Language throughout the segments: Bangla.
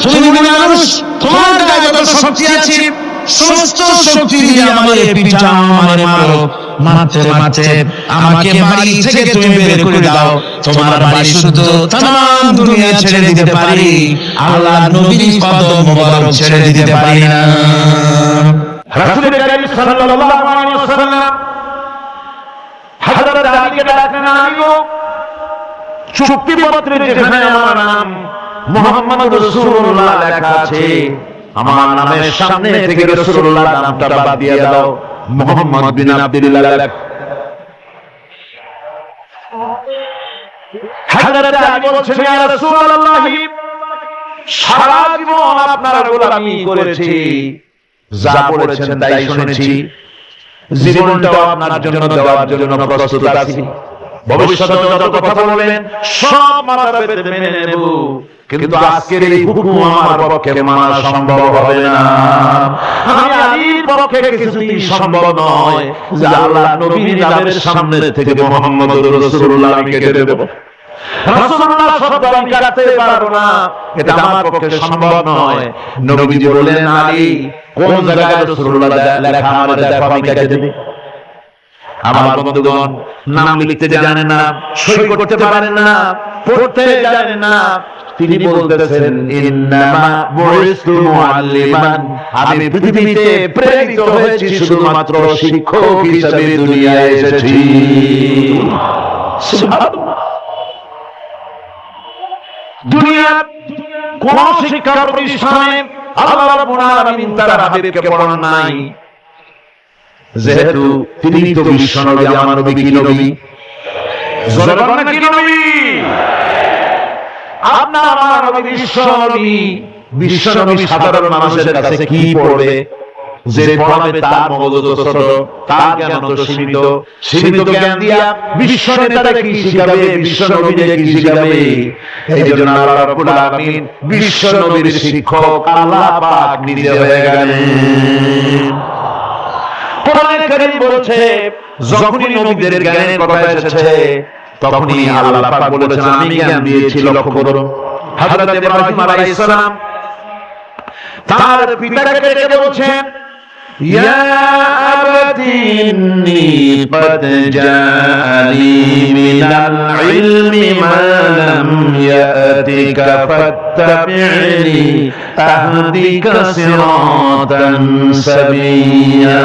তুমি মানুষ, তোমার গায়ে যত শক্তি আছে সমস্ত শক্তি দিয়ে আমাকে পিটাও, আমাকে মারো, মারতে মারতে আমাকে বাড়ি থেকে তুমি বের করে দাও। তোমার বাড়ি শুধু তাম দুনিয়া ছেড়ে দিতে পারি, আল্লাহ নবীর কদম মোবারক ছেড়ে দিতে পারি না। রাসূল করিম সাল্লাল্লাহু আলাইহি ওয়াসাল্লাম হযরত আলীকে ডাকলেন, আলীও চুক্তিপত্রে যেখানে আমার নাম মুহাম্মদ রাসূলুল্লাহ লেখা আছে, আমার নামের সামনে থেকে রাসূলুল্লাহ নামটা বাদ দিয়ে দাও, মুহাম্মদ বিন আব্দুল্লাহ লেখ। হযরত আলী বলছেন, ইয়া রাসূলুল্লাহ, সারা জীবন আপনার গোলামি করেছি, যা বলেছেন তাই শুনেছি, জীবনটাও আপনার জন্য দেওয়ার জন্য প্রস্তুত আছি। ভবিষ্যতে যত কথা বলবেন সব মাথা পেতে মেনে নেব, কিন্তু আজকের এই হুকুম আমার পক্ষে মানা সম্ভব হবে না। আমি আলীর পক্ষে কিছুতেই সম্ভব নয় যে আল্লাহ নবীর নামের সামনে থেকে মুহাম্মদুর রাসূলুল্লাহ আমি কেটে দেব। রাসূলুল্লাহ শব্দ আমি কাটতে পারবো না, এটা আমার পক্ষে সম্ভব নয়। নবীজি বললেন, আলী কোন জায়গায় রাসূলুল্লাহ লেখা আমার দেখো, আমি কেটে দেব। আমার বন্ধুগণ নাম লিখতে জানে না, সই করতে পারে না, পড়তে জানে না, তিনি বলতেছেন, ইন্নামা বুইস্তু মুআল্লিমান, আমি পৃথিবীতে প্রেরিত হয়েছি শুধুমাত্র শিক্ষক হিসেবে দুনিয়ায় এসেছি। সুবহানাল্লাহ। দুনিয়ার কোন শিক্ষা প্রতিষ্ঠানে আল্লাহ রাব্বুল আলামিন তার হাবিবকে পড়ান নাই, যেহেতু তিনি তো বিশ্বনবী, আমার নবী কি নবী? জোরে বলেন কি নবী? আপনার আমার নবী বিশ্বনবী। বিশ্বনবী সাধারণ মানুষের কাছে কি পড়বে? যে পড়াবে তার মগজ তো ছোট, তার জ্ঞান তো সীমিত। সীমিত জ্ঞান দিয়া বিশ্ব নেতারা কি শিখাবে, বিশ্বনবীকে কি শিখাবে? এইজন্য আল্লাহ রাব্বুল আলামিন বিশ্বনবীর শিক্ষক আল্লাহ পাক নিজে হয়ে গেলেন। কোরআন কারীম বলছে, যখনই নবীদের জ্ঞানের কথা এসেছে তখনই আল্লাহ পাক বলেছেন, আমি জ্ঞান দিয়েছি। লক্ষ্য করো, হযরত ইব্রাহিম আলাইহিস সালাম তার পিতাকে ডেকে বলছেন, ইয়া আবাতি ইন্নী ক্বাদ জাআনি মিনাল ইলমি মা লাম ইয়াতিকা ফাত্তাবি'নি আহদিকা সিরাতান সাবিয়্যা।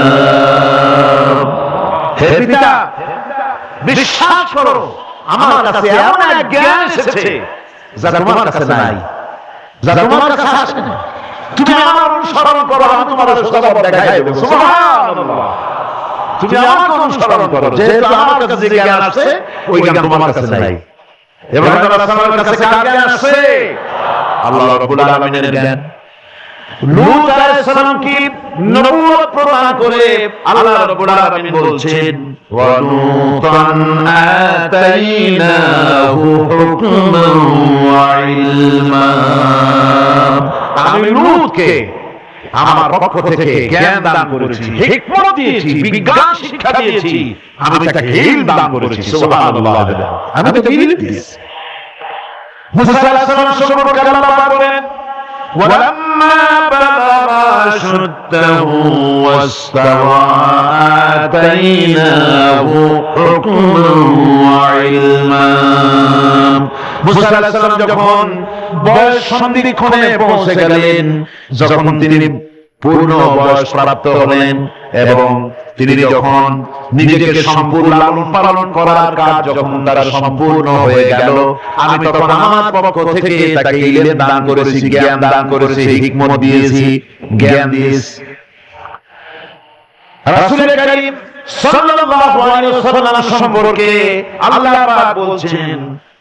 হে পিতা, বিশ্বাস করো, আমার কাছে এমন এক জ্ঞান এসেছে যা তোমার কাছে নাই, যা তোমার কাছে আছে না। তুমি আমার অনুসরণ করো, আমি তোমার সবব দেখাই দেব। সুবহানাল্লাহ। তুমি আমাকে অনুসরণ করো, যেহেতু আমার কাছে যে জ্ঞান আছে ওই জ্ঞান তোমার কাছে নাই। ইব্রাহিম আলাইহিস সালামের কাছে কার জ্ঞান আছে? আল্লাহ রাব্বুল আলামিনের জ্ঞান। লূত আলাইহিস সালাম কি নবুয়ত প্রদান করে আল্লাহ রাব্বুল আলামিন বলছেন, ওয়া লূতান আতাইনাহু হুকমান ওয়া ইলমা। আমি লূতকে আমার পক্ষ থেকে জ্ঞান দান করেছি, হিকমত দিয়েছি, বিজ্ঞান শিক্ষা দিয়েছি, আমি তাকে ইলম দান করেছি। সুবহানাল্লাহ। আমি তাকে ইলম দিয়েছি। মুসা আলাইহিস সালাম সম্পর্কে আল্লাহ পাক বলেন, ওয়ালাম্মা বালাগা আশুদ্দাহু ওয়াস্তাওয়া আতাইনাহু হুকমান ওয়া ইলমা। মুসা আলাইহিস সালাম যখন বয়স সন্ধিক্ষণে পৌঁছে গেলেন, যখন তিনি পূর্ণ বয়স প্রাপ্ত হলেন এবং তিনি যখন নিজেকে সম্পূর্ণ লালন পালন করার কাজ যখন তার সম্পূর্ণ হয়ে গেল, আমি তখন আমার পক্ষ থেকে তাকে ইলম দান করেছি, জ্ঞান দান করেছি, হিকমত দিয়েছি, জ্ঞান দিয়েছি। রাসূল কারীম সাল্লাল্লাহু আলাইহি ওয়াসাল্লাম সম্পর্কে আল্লাহ পাক বলছেন,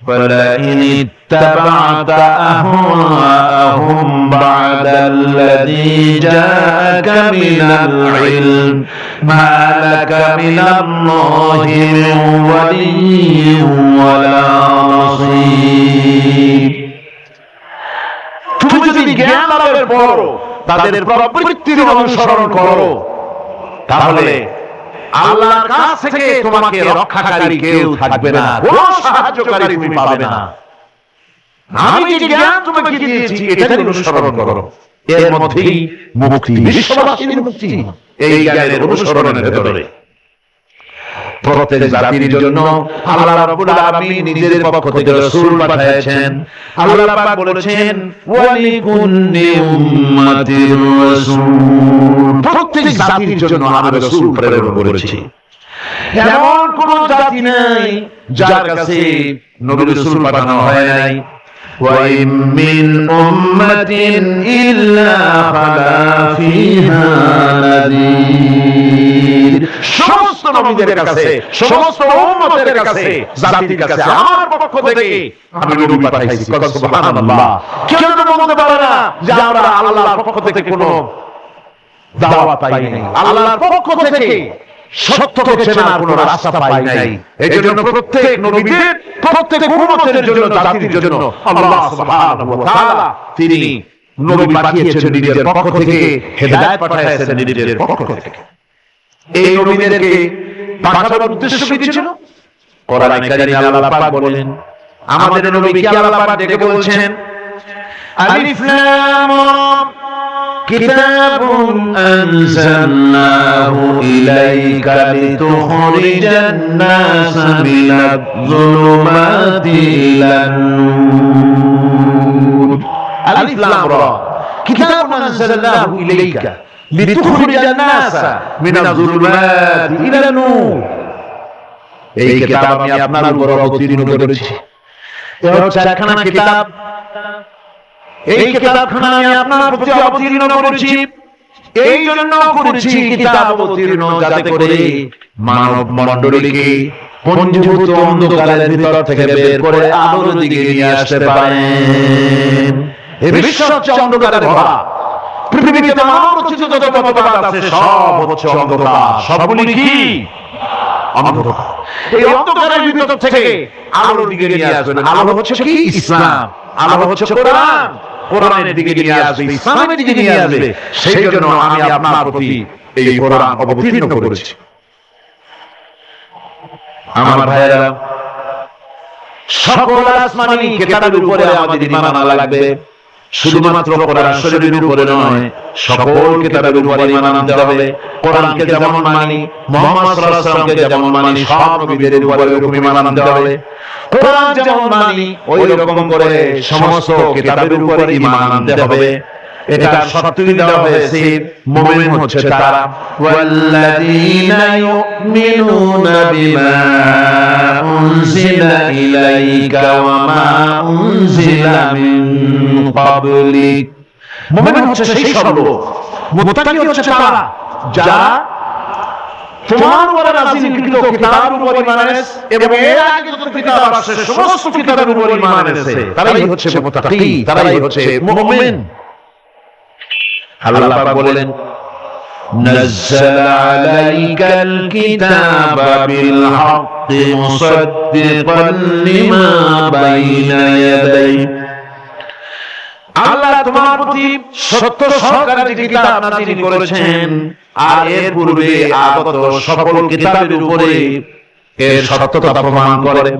فَلَئِنِ اتَّبَعْتَ أَهْوَاءَهُمْ بَعْدَ الَّذِي جَاءَكَ مِنَ الْعِلْمِ مَا لَكَ مِنَ اللَّهِ مِنْ وَلِيٍّ وَلَا نَصِيرٍ। তুমি যদি জ্ঞান লাভের পর তাদের প্রবৃত্তির অনুসরণ করো, তাহলে আল্লাহর কাছ থেকে তোমাকে রক্ষাকারী কেউ থাকবে না, কোনো সাহায্যকারী তুমি পাবে না। আমি যে জ্ঞান তোমাকে দিয়েছি এটাই অনুসরণ করো, এর মধ্যেই মুক্তি, বিশ্ববাসীর মুক্তি এই জ্ঞানের অনুসরণের ভেতরে। প্রত্যেক জাতির জন্য আল্লাহ রাব্বুল আলামিন নিজের পক্ষ থেকে রাসূল পাঠিয়েছেন। আল্লাহ পাক বলেছেন ওয়ালিকুল্লি উম্মাতির রাসূল, প্রত্যেক জাতির জন্য আমি রাসূল প্রেরণ করেছি। এমন কোন জাতি নাই যার কাছে নবী রাসূল পাঠানো হয় নাই। وَإِن مِّنْ أُمَّةٍ إِلَّا خَلَا فِيهَا نَذِيرٌ, সমস্ত নবীদের কাছে, সমস্ত উম্মতের কাছে, জাতির কাছে আমার পক্ষ থেকে আমি নবী পাঠাইছি। সুবহানাল্লাহ। কেউ তো বলতে পারে না যে আমরা আল্লাহর পক্ষ থেকে কোনো দাওয়াত পাই নাই, আল্লাহর পক্ষ থেকে সত্যকে চেনার কোনো রাস্তা পাই নাই। এই জন্য প্রত্যেক নবীদের, প্রত্যেক উম্মতের জন্য, জাতির জন্য আল্লাহ সুবহানাহু ওয়া তাআলা তিনি নবী পাঠিয়েছেন নিজের পক্ষ থেকে, হেদায়েত পাঠিয়েছেন নিজের পক্ষ থেকে। এই নবীদেরকে পাঠানোর উদ্দেশ্য কি ছিল? কোরআনে কারীমে আল্লাহ পাক বলেন, আমাদের নবীকে আল্লাহ পাক ডেকে বলছেন আলিফ লাম রা كتاب أنزلناه إليك لتخرج الناس من الظلمات إلى النور. ألف لام را كتاب أنزلناه إليك لتخرج الناس من الظلمات إلى النور. এই কিতাব আমি আপনার উপর অবতীর্ণ করেছি। এটা হচ্ছে একখানা কিতাব, এই কিতাবখানা আমি আপনার প্রতি অবতীর্ণ করেছি। এই জন্য করেছি কিতাব অবতীর্ণ যাতে করে মানব মণ্ডলীকে পঞ্জীভূত অন্ধকারের ভিতর থেকে বের করে আলোর দিকে নিয়ে আসতে পারেন। এই বিশ্ব হচ্ছে অন্ধকারে ভরা, পৃথিবীতে মানব রচিত যত মতবাদ আছে সব হচ্ছে অন্ধকার। সবগুলি কি? অন্ধকার। এই অন্ধকারের ভিতর থেকে আলোর দিকে নিয়ে আসবেন। আলো হচ্ছে কি? ইসলাম। আলো হচ্ছে কোরআন। কোরআনের দিকে নিয়ে আসবে, ইসলামের দিকে নিয়ে আসবে। সেই জন্য আমি আপনার প্রতি এই কোরআন অবতীর্ণ করেছি। আমার ভাইয়েরা, সকল আসমানি কিতাবের উপরে আমাদের ঈমান আনা লাগবে। শুধুমাত্র কোরআন শরীফের উপরে নয়, সকল কিতাবের উপরে ঈমান আনতে হবে। কোরআনকে যেমন মানি, মুহাম্মদ সাল্লাল্লাহু আলাইহি ওয়াসাল্লামকে যেমন মানি, সব নবীদের উপরে এরকম ঈমান আনতে হবে। কোরআন যেমন মানি ওই রকম করে সমস্ত কিতাবের উপরে ঈমান আনতে হবে। এটা শর্তই দেওয়া হয়েছে, মুমিন হচ্ছে তারা ওয়াল্লাযীনা ইউমিনুনা বিমা উনজিলা ইলাইকা ওয়া মা উনজিলা মিন ক্বাবলিক। মুমিন হচ্ছে সেই সব লোক, মুত্তাকি হচ্ছে তারা যারা তোমার উপরে নাযিলকৃত কিতাবের উপর ঈমান এনেছে এবং এর আগে যত কিতাব আছে সমস্ত কিতাবের উপর ঈমান এনেছে। তারাই হচ্ছে মুত্তাকি, তারাই হচ্ছে মুমিন। আল্লাহ পাক বলেন নাযালা আলাইকাল কিতাবা বিল হাক্কি মুসাদ্দিকান লিমা বাইনা ইয়াদাইহি। আল্লাহ তোমার প্রতি সত্য সহকারে যে কিতাব নাযিল করেছেন আর এর পূর্বে আগত সকল কিতাবের উপরে এর সত্যতা প্রমাণ করে।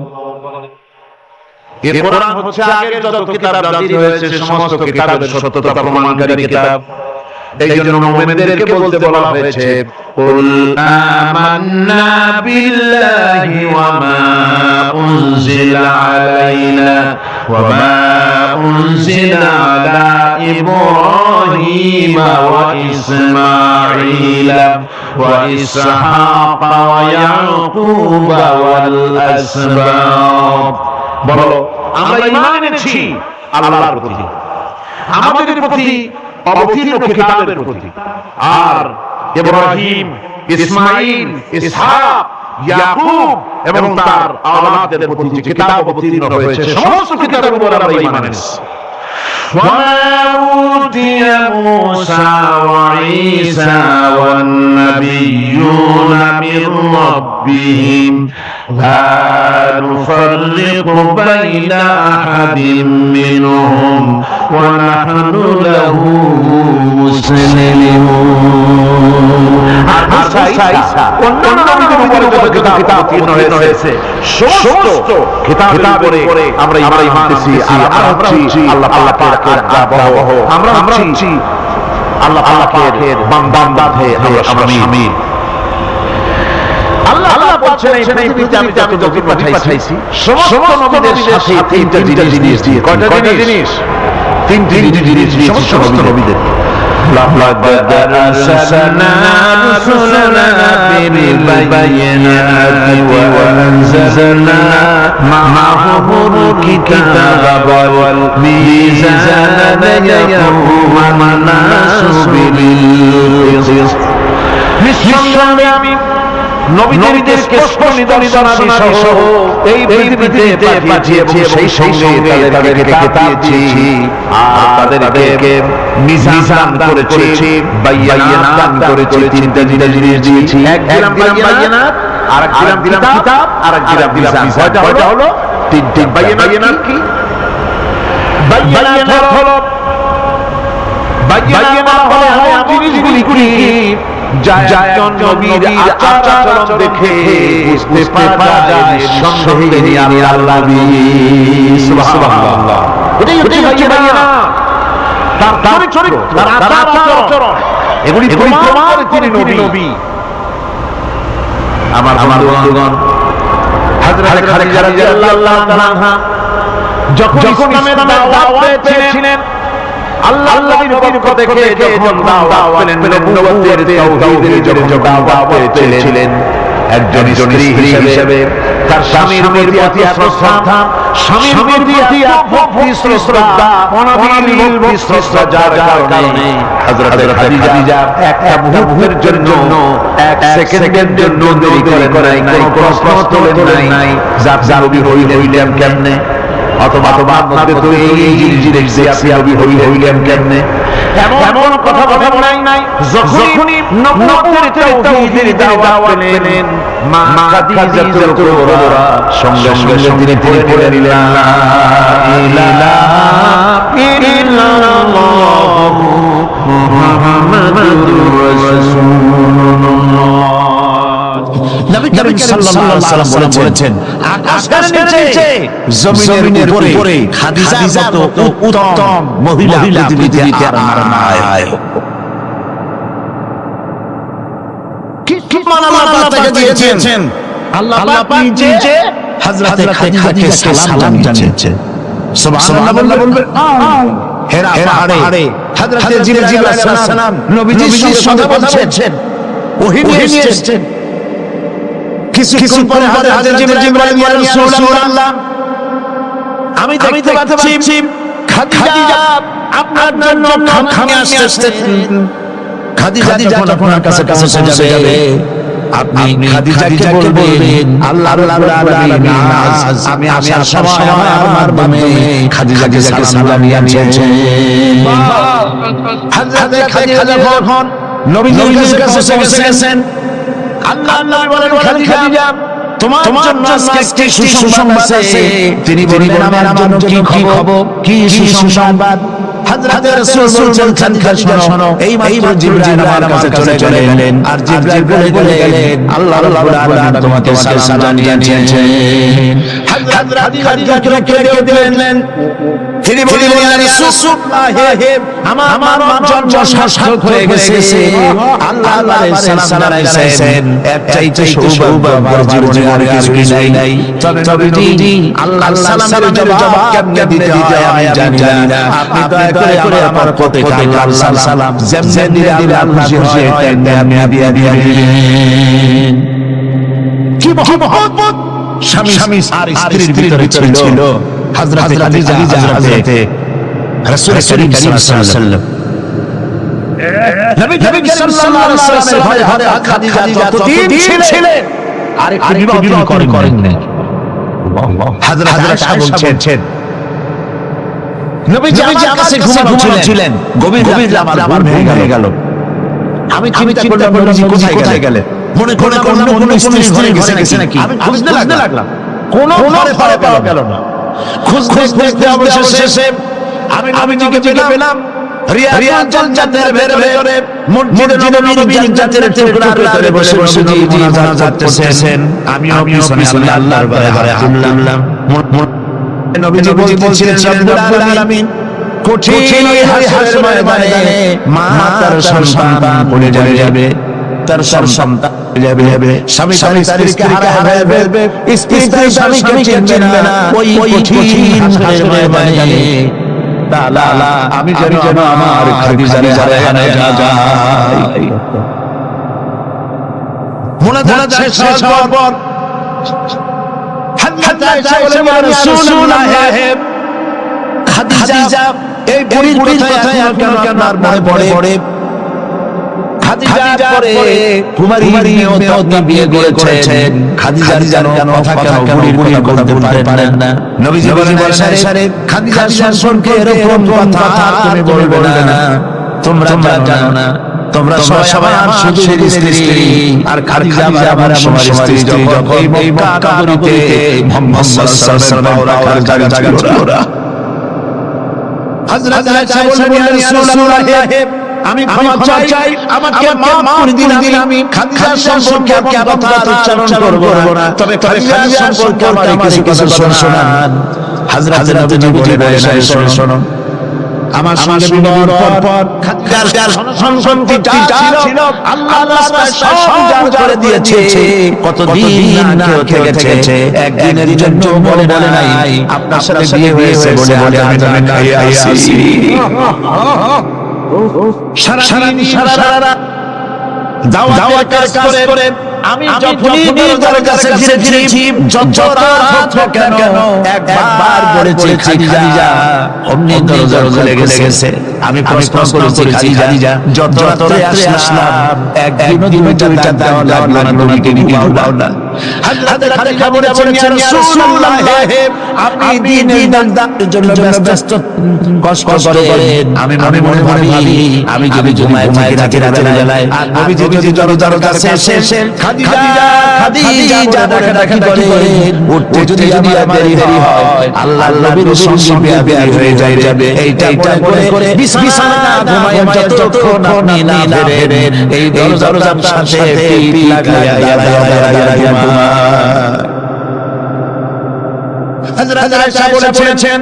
এই কোরআন হচ্ছে আগের যত কিতাব নাযিল হয়েছে সমস্ত কিতাবের সত্যতা প্রমাণকারী কিতাব। এই জন্য মুমিনদেরকে বলতে বলা হয়েছে কুল আমান্না বিল্লাহি ওয়া মা উনজিলা আলাইনা ওয়া মা উনজিলা আলা ইব্রাহিম ওয়া ইসমাঈলা ওয়া ইসহাক ওয়া ইয়াকুব ওয়াল আসবাত। বলো আমরা ঈমান এনেছি আল্লাহর প্রতি, আমাদের প্রতি অবতীর্ণ কিতাবের প্রতি, আর ইব্রাহিম, ইসমাঈল, ইসহাক, ইয়াকুব এবং তার আওলাদদের প্রতি যে কিতাব অবতীর্ণ হয়েছে সমস্ত কিতাবের উপর আমরা ঈমান এনেছি। وما أوتي موسى وعيسى والنبيون من ربهم لا نفرق بين أحد منهم ونحن له مسلمون আর মুসা ঈসা অন্যান্য নবীদের উপরে যত কিতাব অবতীর্ণ হয়েছে সমস্ত কিতাবের উপরে আমরা ঈমান আনতেছি আর আমরা হচ্ছি আল্লাহ পাকের আজ্ঞাবহ আমরা হচ্ছি আল্লাহ পাকের বান্দা হয়ে আমরা শামিল আল্লাহ বলছেন এই পৃথিবীতে আমি যত নবী পাঠাইছি সমস্ত নবীদের সাথে তিনটা জিনিস দিয়েছি কয়টা জিনিস তিনটি জিনিস দিয়েছি সমস্ত নবীদের لقد أرسلنا رسلنا بالبينات وأنزلنا معهم الكتاب والميزان ليقوم الناس بالقسط নবীদেরকে স্পষ্ট নিদর্শনাদি সহ এই পৃথিবীতে পাঠিয়ে সেই সঙ্গে তাদেরকে কিতাব দিয়েছি আর তাদেরকে মিজান করেছি বায়ানাত করেছি তিনটা জিনিস দিয়েছি এক দিলাম বায়ানাত আর এক দিলাম কিতাব আর এক দিলাম মিজান কয়টা হলো তিনটি বায়ানাত কি বায়ানাত হলো বায়ানাত হলো জিনিসগুলি কি একজন নবীর আচরণ দেখে বুঝতে পারা যায় সন্দেহে আমি আল্লাহ সুবহানাল্লাহ এটাই হচ্ছে বায়ানাত তার চরিত্র তার আচরণ এগুলি প্রমাণ করে তিনি নবী আমার বন্ধুগণ হযরত খাদিজা রাদিয়াল্লাহু তাআলা যখন ইসলামের দাওয়াত পেয়েছিলেন আল্লাহ নবীর পক্ষ থেকে যখন দাওয়াত পেলেন নবুয়তের তাওহীদের যখন দাওয়াত পেয়েছিলেন একজন স্ত্রী হিসেবে তার স্বামীর প্রতি এত শ্রদ্ধা স্বামীর প্রতি এত ভক্তি শ্রদ্ধা অনাবিল ভক্তি শ্রদ্ধা যার কারণে হযরত খাদিজা একটা মুহূর্তের জন্য এক সেকেন্ডের জন্য দেরি করে নাই কোনো প্রশ্ন তোলেন নাই যা নবী হইলেন কেমনে অথবা আপনাদের তো এই জিনিস দেখছি আপনি নবী হইলেন কেমনে এমন কথা বলেন নাই যখনই নবুয়তের তাওহীদের দাওয়াত পেলেন মা খাদিজাতুল কুবরা সঙ্গে সঙ্গে তিনি পড়ে নিলেন লা ইলাহা ইল্লাল্লাহ মুহাম্মাদুর রাসূলুল্লাহ নবী করিম সাল্লাল্লাহু আলাইহি ওয়াসাল্লাম বলেছেন আকাশের নিচে জমিনের উপরে খাদিজার মতো উত্তম মহিলা পৃথিবীতে আর নাই কি মান আল্লাহ তাকে দিয়েছেন আল্লাহ পাক নিজে হযরত খাদিজাকে সালাম জানিয়েছেন সুবহানাল্লাহ বলবেন হেরা পাহাড়ে হযরত জিবরাইল আলাইহিস সালাম নবীজির সঙ্গে কথা বলছেন ওহী নিয়ে এসেছেন কিছু পরে হযরত জিবরাইল ইয়া রাসূলুল্লাহ আমি দেখতে পাচ্ছি খাদিজা আপনার জন্য খানা নিয়ে আসছেন খাদিজা যখন আপনার কাছে পৌঁছে যাবে আপনি খাদিজাকে বলবেন আল্লাহ রাব্বুল আলামিন আমি আসার সময় আমার বামে খাদিজাকে সালাম জানিয়েছেন হযরত খাদিজা যখন নবীজির কাছে পৌঁছে গেছেন আল্লাহ বলেন খাদিজা তোমার জন্য আজকে সুসংবাদ আছে তিনি বললেন আমার জন্য কি খবর কি সুসংবাদ হযরত রাসূল বলছেন খাদিজা শোনো এই মাত্র জিবরাইল আমার কাছে চলে গেলেন আর জিবরাইল বলে গেলেন আল্লাহ রাব্বুল আলামিন তোমাকে সালাম জানিয়েছেন হযরত খাদিজাকে রেখে দিলেন তিনি বললেন ইয়া রাসূলুল্লাহ আমার জন্য সার্থক হয়ে গেছে আল্লাহ আলাইহিস সালাম জানাইছেন এর চাইতে সৌভাগ্যের জীবনে আর কিছুই নাই তবে আল্লাহ সালামের জবাব কেমনে দিতে হয় আমি জানি না আপনি দয়া করে আমার প্রত্যেক আল্লাহ সালাম যেমন দিলে আল্লাহ খুশি হয় তেমনি দিয়ে দিবেন কি মহব্বত স্বামী আর স্ত্রীর ভিতরে ছিল হযরত খাদিজা হযরত রাসূল করিম সাল্লাল্লাহু আলাইহি ওয়াসাল্লাম নবী করিম সাল্লাল্লাহু আলাইহি ওয়াসাল্লামের ঘরে খাদিজা যতদিন ছিলেন আর একটু বিবাহ করেন না হযরত আয়েশা বলছেন নবীজি আমার কাছে ঘুমাচ্ছিলেন গভীর রাতে আমার ভেঙে গেল আমি চিন্তা করলাম নবীজি কোথায় গেলেন মনে করলাম কোন স্ত্রী গেছে নাকি আমি খুঁজতে লাগলাম কোন ঘরে পাওয়া গেল না খুঁজতে অবশেষে আমি নবীজিকে পেলাম রিয়াজুল জান্নাতের ভেতরে মসজিদে নববীর জান্নাতের টুকরার ভিতরে বসে বসে নবীজি মুনাজাত করতেছেন। আমিও পিছনে আল্লাহর ঘরে হাত তুললাম। নবীজি বলছিলেন রব্বুল আলামিন কঠিন ওই হাসরের ময়দানে মা তার সন্তান পড়ে যাবে, তার সন্তান যাবে, স্বামী স্ত্রীকে হারায় ফেলবে, স্ত্রী স্বামীকে চিনবে না। ওই কঠিন হাসরের ময়দানে আল্লাহ আমি যেন আমার খাদিজারে হারায় না যাই। মুনাজাত শেষ হওয়ার পর হযরত আয়েশা বলেন ইয়া রাসূলুল্লাহ, খাদিজা এই বুড়ির কথায় কেন আপনার মনে পড়ে? খাদিজার পরে কুমারী মেয়েও বিয়ে করেছেন। খাদিজার কেন কথা বুড়ির কথা বলতে পারেন না? নবীজি বলেন আয়েশা, খাদিজার সম্পর্কে এরকম কথা তুমি বলবে না। তোমরা জানো না, তোমরা সবাই আমার শুধু স্ত্রী, আর খাদিজা আমার স্ত্রী। যখন এই মক্কা নগরীতে মুহাম্মদ সাল্লাল্লাহু আলাইহি ওয়াসাল্লাম ছিল না। হযরত আয়েশা বলেন ইয়া রাসূলুল্লাহ, আমি ক্ষমা চাই, আমাকে মাফ করে দিন। আমি খাদিজার সম্পর্কে কথা উচ্চারণ করব না, তবে খাদিজার সম্পর্কে আমার কিছু কথা শোনান। হযরত নবীজি বলেন শোনো, আমার সঙ্গে বিবাহের পর খাদিজার সম্পত্তিটা ছিল আল্লাহ রাস্তায় সব উজাড় করে দিয়েছে। কতদিন না খেয়ে গেছে, একদিনের জন্য বলে নাই আপনার সাথে বিয়ে হয়েছে বলে আমি খাইয়ে আসি। সারা দাওয়াতের কাজ করে আমি যখনই দরজার কাছে ফিরেছি, যত রাত হোক কেন একবার বলেছি খাদিজা, অমনি দরজা খুলে গেছে। আমি প্রশ্ন করেছি খাদিজা, যত রাতে আসলাম একদিনও দুইটা দাও লাগলো না, নবীকে দাও না। হযরত খাদিজা বলেছেন ইয়া রাসূলুল্লাহ, আপনি দিনের দানের জন্য ব্যস্ত কষ্ট করেন, আমি মনে ভাবি আমি যদি ঘুমায় রাতের বেলায় আর নবীজি যদি দরজার কাছে এসে খাদিজা ডাকাডাকি করেন, উঠতে যদি আমার দেরি হয়, আল্লাহ নবীর সঙ্গে বেয়াদবি হয়ে যাবে। এইটা করে বিছানা ঘুমায় যতক্ষণ আপনি না ফেরেন, এই দরজার সাথে পিঠ লাগায়া হযরত আয়েশা বলেছেন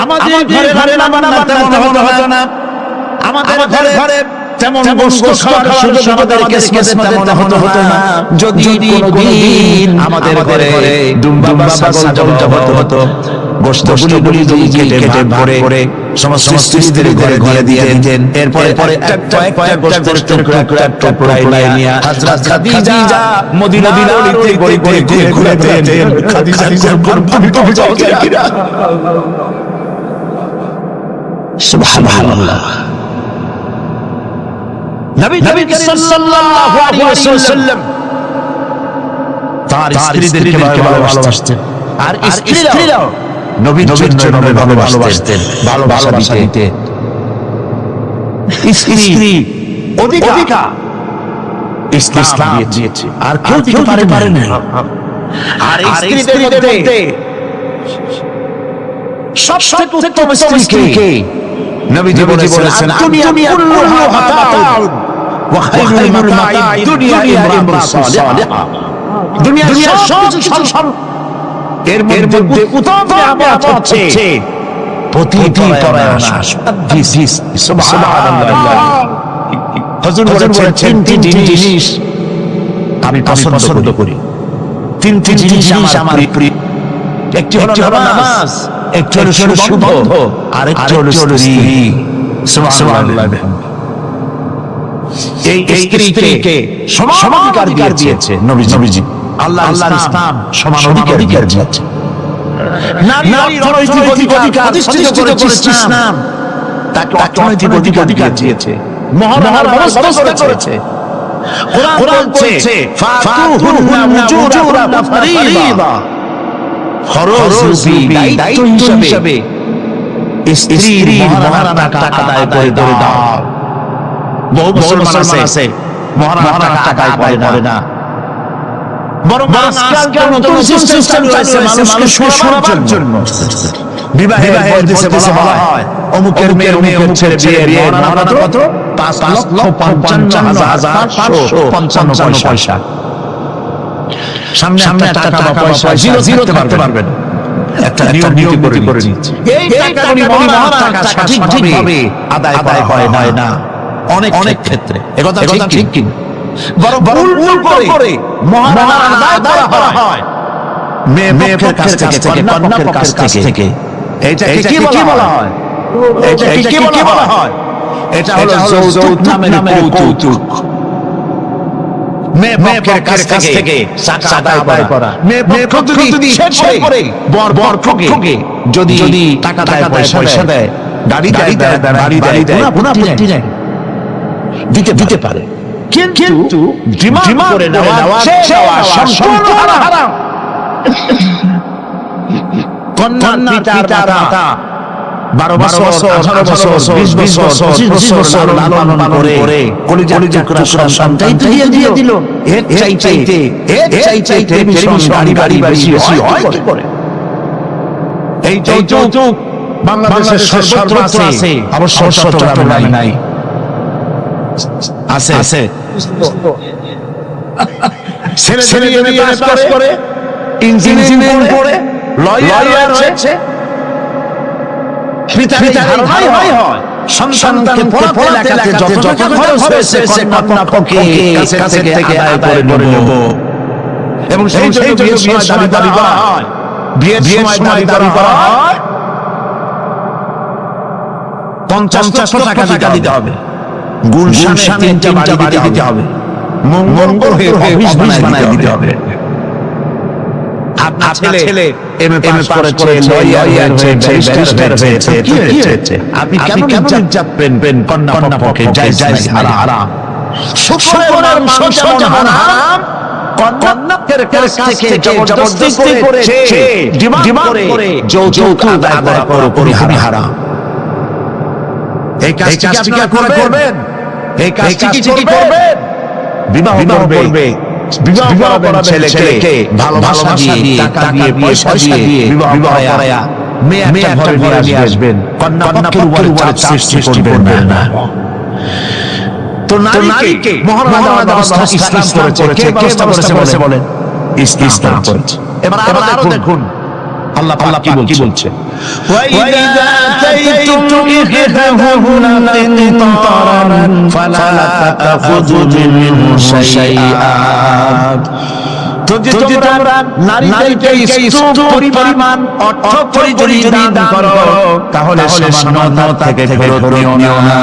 আমাদের ঘরে রান্না তেমন হতো না, আমাদের ঘরে তেমন গোশত খাওয়ার সুযোগ আমাদেরকে তেমন হতো না। যদি কোনদিন আমাদের ঘরে দুম্বা বা ছাগল হতো, গোশতগুলি কেটে ভরে সমস্ত স্ত্রীদের ঘরে দিয়ে দিতেন। এরপরে কয়েকটা গোশতের টুকরা নিয়ে হযরত খাদিজা মদিনার গলিতে ঘুরতেন। খাদিজার জায়গা সুবহানাল্লাহ। নবী সাল্লাল্লাহু আলাইহি ওয়াসাল্লাম তার স্ত্রীদেরকে ভালোবাসতেন, আর স্ত্রীরাও নবীর জন্য ভালোবাসতেন, ভালোবাসা দিতে। স্ত্রী অধিকার ইসলাম দিয়েছে, আর কেউ দিতে পারে না। আর স্ত্রীদের মধ্যে সবচেয়ে উত্তম স্ত্রীকে নবীজি বলেছেন দুনিয়া কুল্লুহা মাতাউন ওয়া খায়রুল মাতাঈদ দুনিয়া ইমরাতুন সালিহা। দুনিয়ার সব এর মধ্যে উত্তম নিয়ামত হচ্ছে পতিপরায়ণা। সুবহানাল্লাহ। হুজুর বলেছেন তিনটি জিনিস আমি পছন্দ করি, তিনটি জিনিস আমার প্রিয়। একটি হলো নামাজ, একটি হলো সুগন্ধ, আর একটি হলো স্ত্রী। সুবহানাল্লাহ। এই স্ত্রীকে সমান অধিকার দিয়েছে নবীজি। আল্লাহর ইসলাম সমান অধিকার দিয়েছে। নারীর অর্থনৈতিক অধিকার প্রতিষ্ঠিত করেছে ইসলাম, তাকে অর্থনৈতিক অধিকার দিয়েছে, মহর ব্যবস্থা করেছে। কোরআন বলছে ফাতুহুন্না উজুরাহুন্না ফারিদা, খরচ রূপী দায়িত্ব হিসাবে স্ত্রীর মহারানা টাকা আদায় করে দাও। বহু মুসলমান আছে মহারানা টাকা আদায় করে না, বরং আজকাল নতুন সিস্টেম চালু হয়েছে মানুষকে শোনাবার জন্য। বিবাহের বলতেছে বলা হয় অমুকের মেয়ে অমুকের ছেলে বিয়ে মহারণা কত 5,55,555 সামনে টাকা বা পয়সা জিরো থাকতে পারবেন একটা নিয়ম করে নিচ্ছে এই টাকাগুলি মহারণার টাকা সঠিকভাবে আদায় হয় না অনেক ক্ষেত্রে একথা ঠিক কি বরং ভুল করে মহারণা আদায় করা হয় মেয়ে পক্ষের কাছ থেকে কন্যা পক্ষের কাছ থেকে এইটাকে কি বলা হয় এইটাকে কি বলা হয় এটা হলো যৌতুক নামের কৌতুক মেয়ে পক্ষের কাছ থেকে টাকা আদায় করা মেয়ে পক্ষ যদি শেষ করে বর পক্ষকে যদি টাকা দেয় পয়সা দেয় গাড়ি দেয় বাড়ি দেয় পুনা পত্তি দেয় দিতে পারে কিন্তু ডিমান্ড করে নেওয়া সম্পূর্ণ হারাম কন্যার পিতার মাতা 12 বছর 18 বছর 20 বছর 25 বছর লালন পালন করে কলিজার টুকরা সন্তান দিয়ে দিল এর চাইতে টেলিভিশন গাড়ি বেশি হয় কি করে এই যৌতুক বাংলাদেশের সর্বত্র আছে অবশ্য চট্টগ্রামে নাই আছে ছেলে পাস করে ইঞ্জিনিয়ারিং পড়ে লয়ার হয়েছে পিতার ধারণাই হয় সন্তানকে পড়াতে যত খরচ হয়েছে কন্যা পক্ষে কাছ থেকে আদায় করে নেব এবং সেই জন্য বিয়ের সময় দাবি করা হয় বিয়ের সময় দাবি করা হয় 50 লক্ষ টাকা দিতে হবে গুলশানে 3টা বাড়ি দিতে হবে মঙ্গল হয়ে অফিস বানায় দিতে হবে আপনার ছেলে এমএ পাস করেছে লয়ার হয়েছে ব্যারিস্টার হয়েছে কি হয়েছে আপনি কেন ইজ্জত পেন কন্যা পক্ষে জায়েজ হারাম শুকরের মাংস যেমন হারাম কন্যার কাছ থেকে জবরদস্তি করেছে ডিমান্ড করে যৌতুক আদায় করা হারাম এই কাজটি আপনি করবেন এই কাজটি কি করবেন বিবাহ করবে বিবাহ করাবেন ছেলেকে ভালোবাসা দিয়ে টাকা দিয়ে পয়সা দিয়ে বিবাহ করায়া মেয়ে একটা ঘরে নিয়ে আসবেন কন্যা পক্ষের উপরে চাপ সৃষ্টি করবেন না তো নারীকে মহারণা ব্যবস্থা ইসলাম করেছে কে ব্যবস্থা করেছে বলেন ইসলাম করেছে এবার আরো দেখুন আল্লাহ পাক কি বলছে ওয়াইদা আতাইতুম ইহদাহুন্না কিনতারান ফালা তাখুযু মিনহু শাইআন যদি তোমরা নারীদেরকে স্তূপ পরিমাণ অর্থ যদি দান করো তাহলে সামান্য থেকে ফেরত নিও না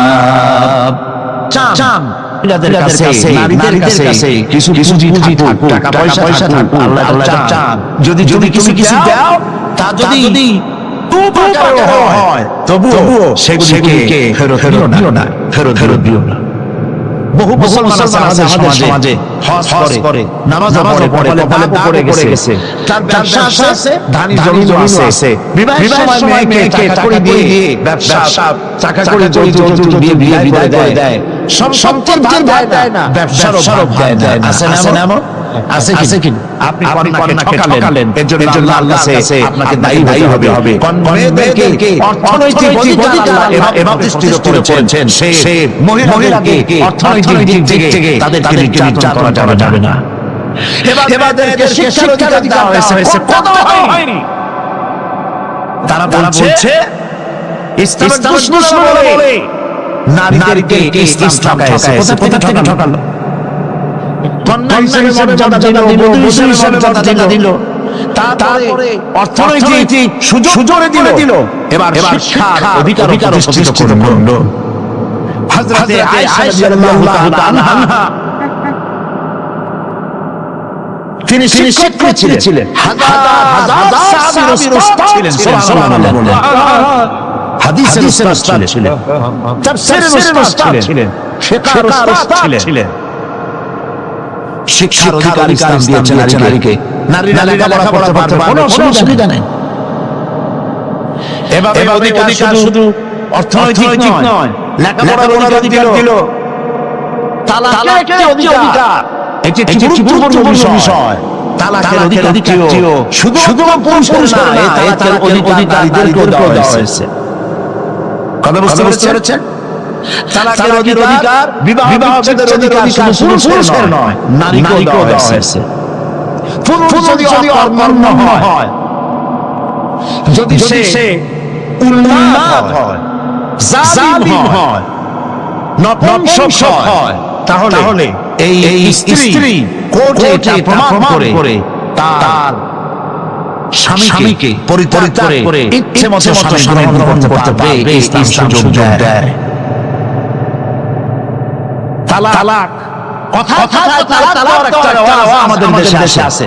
চান নারীদের কাছে কিছু পুঁজি থাকুক টাকা পয়সা থাকুক আল্লাহ চান যদি কিছু দাও তা যদি হয় তবুও সেগুলিকে ফেরত দিও না বহু মুসলমান আছে আমাদের সমাজে হজ করে নামাজ পড়ে কপালে পড়ে গেছে তার ব্যবসা আছে ধানি জমি আছে বিবাহের সময় মেয়েকে টাকা দিয়ে ব্যবসা টাকা করে যৌতুক দিয়ে বিদায় দেয় সম্পত্তির ভাগ দেয় না ব্যবসার ভাগ দেয় না আছে না আছে কি আপনি কন্যাকে ঠকালেন এর জন্য আল্লাহর কাছে আপনাকে দায়ী হবে মেয়েদেরকে অর্থনৈতিক অধিকার এবং দৃষ্টির উপরে করেছেন সে মহিলাকে অর্থনৈতিক দিক থেকে তাদেরকে নির্যাতন করা যাবে না এবাদেরকে শিক্ষার অধিকার দেওয়া হয়েছে কত হয়নি তারা বলছে ইসলামের দুশমন বলে নারীদেরকে ইসলাম ঠকাইছে কোথা থেকে ঠকালো কন্যা হিসেবে মর্যাদা দিল বধূ হিসেবে মর্যাদা দিল তারপরে অর্থনৈতিক সুযোগ দিল এবার শিক্ষার অধিকার প্রতিষ্ঠিত করল হযরত আয়েশা রাদিয়াল্লাহু তাআলা আনহা তিনি শিক্ষক ছিলেন হাজার সাহাবীর উস্তাদ ছিলেন সুবহানাল্লাহ হাদিসের উস্তাদ ছিলেন তাফসীরের উস্তাদ ছিলেন ফিকহের উস্তাদ ছিলেন শিক্ষার অধিকার ইসলাম দিয়েছে নারীকে নারীরা লেখাপড়া করতে পারবে কোনো অসুবিধা নেই এভাবে অধিকার শুধু অর্থনৈতিক নয় লেখাপড়ার অধিকার দিল তালাকের একটি অধিকার এটি একটি গুরুত্বপূর্ণ বিষয় তালাকের অধিকারটিও শুধু পুরুষের না, এই তালাকের অধিকারীদেরকেও দেওয়া হয়েছে। কথা বুঝতে পেরেছেন? তালাকের অধিকার, বিবাহ বিচ্ছেদের অধিকার শুধু পুরুষের নয়, নারীকেও দেওয়া হয়েছে। পুরুষ যদি অকর্মণ্য হয়, যদি সে উন্মাদ হয়, জালিম হয়, নপুংসক হয়, তাহলে এই স্ত্রী কোর্টে এটা প্রমাণ করে তার স্বামীকে পরিত্যাগ করে ইচ্ছে মতো স্বামী গ্রহণ করতে পারবে। ইসলাম সুযোগ দেয়। তালাক কথায় তালাক একটা আমাদের দেশে আছে।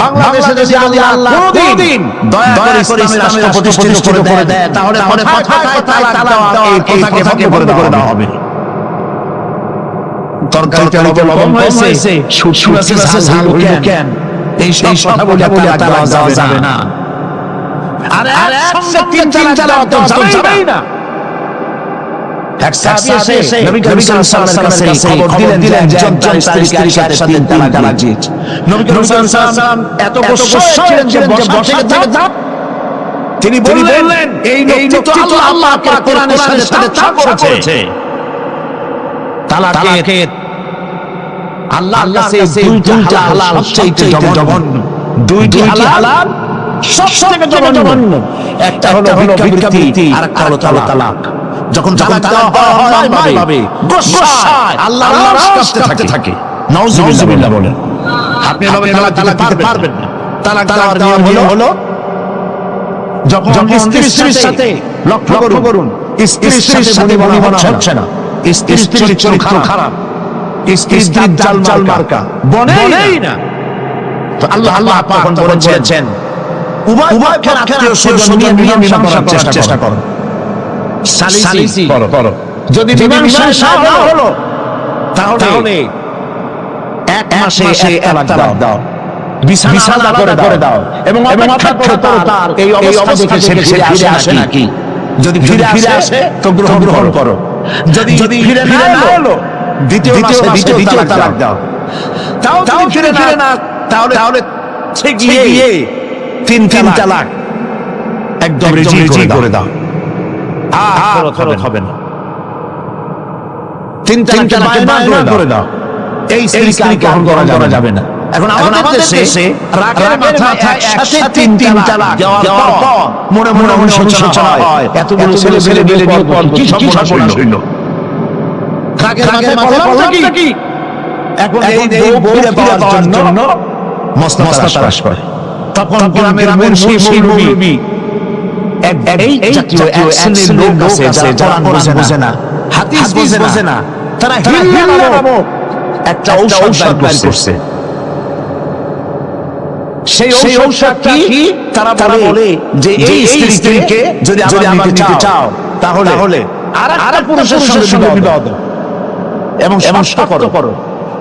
বাংলাদেশে যদি আল্লাহ কোনদিন দয়া করে ইসলামের রাষ্ট্র প্রতিষ্ঠিত করে দেয়, তাহলে কথায় তালাক দেওয়া এই কথাকে বন্ধ করে দেওয়া হবে। তরকারিতে লবণ হয়েছে, শুটকি মাছে ঝাল হইল কেন, এই কথা বলে তালাক দেওয়া যাবে না। আর একসঙ্গে তিন তালাক দেওয়া যাবেই না। এক সাহাবী এসে নবী করিম সাল্লাল্লাহু আলাইহি ওয়াসাল্লাম খবর দিলেন যে একজন স্ত্রীর সাথে তিন তালাক দিয়েছে। নবী করিম সাল্লাল্লাহু আলাইহি ওয়াসাল্লাম এত গোসা ছিলেন যে বসা থেকে দাঁত তিনি বললেন, এই লোকটি তো আল্লাহ পাক কোরআনের সাথে চাপ করেছে। তালাকের আল্লাহর কাছে দুইটা হালাল সবচেয়ে জঘন্য, দুইটি হালাল সবথেকে জঘন্য। একটা হলো ভিক্ষাবৃত্তি, আর একটা হলো তালাক। যখন তালাক হয় ভাবে গোসায় আল্লাহর আরশ কাঁপতে থাকে। নাউজুবিল্লাহ বলেন। আপনি তালাক দিতে পারবেন না। তালাক দেওয়ার নিয়ম হলো যখন স্ত্রীর সাথে লক্ষ্য করুন, স্ত্রীর সাথে বনিবনা হচ্ছে না, স্ত্রীর চরিত্র খারাপ, স্ত্রীর জাল মার্কা বনেই না, তো আল্লাহ পাক বলেছেন উভয় পক্ষের আত্মীয়-স্বজন নিয়ে মীমাংসা করার চেষ্টা করো। সালিসি করো। যদি মীমাংসা না হলো তাহলে এক মাসে এক তালাক দাও, বিছানা করে দাও, এবং অপেক্ষা করো তার এই অবস্থা দেখে সে ফিরে আসে নাকি। যদি ফিরে আসে তো গ্রহণ করো, যদি ফিরে না এলো দ্বিতীয় তালাক দাও। তাও যদি ফিরে না তাহলে গিয়ে তিন তালাক একদম রেজি করে দাও। আর খরচ হবে না। তিন তালাক বায়না করে দাও। এই স্ত্রীকে গ্রহণ করা যাবে না। এখন আমাদের দেশে রাগের মাথায় একসাথে তিন তালাক দেওয়ার পর মনে মনে অনুশোচনা হয়, এতগুলো ছেলে বিয়ে পর কি সর্বনাশ হইল। রাগের মাথায় বললাম কি এখন এই বউ ফিরে পাওয়ার জন্য মস্ত তালাশ করে। তখন গ্রামের মুন্সি মৌলবি এই জাতীয় এক শ্রেণীর লোক আছে যারা কোরআন বোঝে না, হাদিস বোঝে না, তারা হিল্লা নামক একটা ঔষধ বের করছে। সেই ঔষধটা কি? তারা বলে যে এই স্ত্রীকে যদি আমরা নিতে চাও তাহলে আরেকটা পুরুষের সঙ্গে বিবাহ দাও এবং শর্ত করো